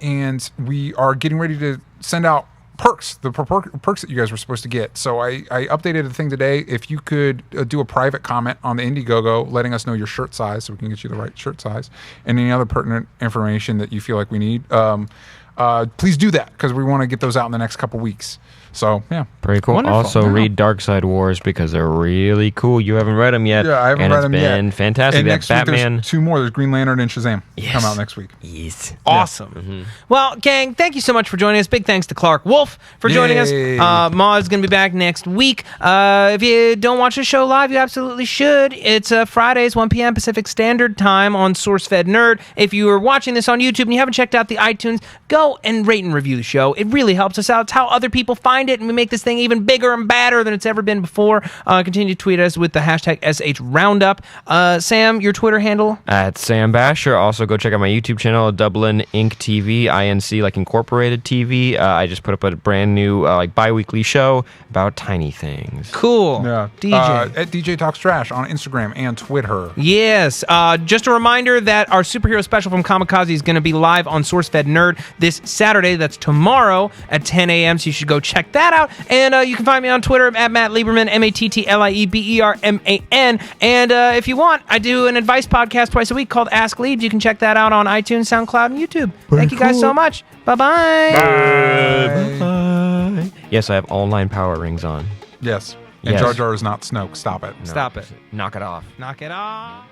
And we are getting ready to send out perks, the perks that you guys were supposed to get. So I updated the thing today. If you could do a private comment on the Indiegogo letting us know your shirt size so we can get you the right shirt size and any other pertinent information that you feel like we need, please do that because we want to get those out in the next couple weeks. So, yeah. Pretty cool. Wonderful. Also, read Dark Side Wars because they're really cool. You haven't read them yet. Yeah, I haven't read them yet. And it's been fantastic. And That next week, Batman. there's 2 more. There's Green Lantern and Shazam come out next week. Yes. Awesome. Well, gang, thank you so much for joining us. Big thanks to Clark Wolf for joining us. Yay. Ma is going to be back next week. If you don't watch the show live, you absolutely should. It's Fridays, 1 p.m. Pacific Standard Time on SourceFedNERD. If you are watching this on YouTube and you haven't checked out the iTunes, go and rate and review the show. It really helps us out. It's how other people find it, and we make this thing even bigger and badder than it's ever been before. Continue to tweet us with the hashtag SHRoundup. Sam, your Twitter handle? At Sam Basher. Also, go check out my YouTube channel, Dublin Inc. TV, INC, like Incorporated TV. I just put up a brand new bi-weekly show about tiny things. Cool. Yeah. DJ. At DJ Talks Trash on Instagram and Twitter. Yes. Just a reminder that our superhero special from Kamikaze is going to be live on SourceFedNERD this Saturday. That's tomorrow at 10 a.m. So you should go check that out. And you can find me on Twitter at Matt Lieberman, MattLieberman. And if you want, I do an advice podcast twice a week called Ask Leads. You can check that out on iTunes, SoundCloud, and YouTube. Thank you guys so much. Bye-bye. Bye. Yes, I have all 9 power rings on. Yes. And Yes. Jar Jar is not Snoke. Stop it. Stop it. Knock it off. Knock it off.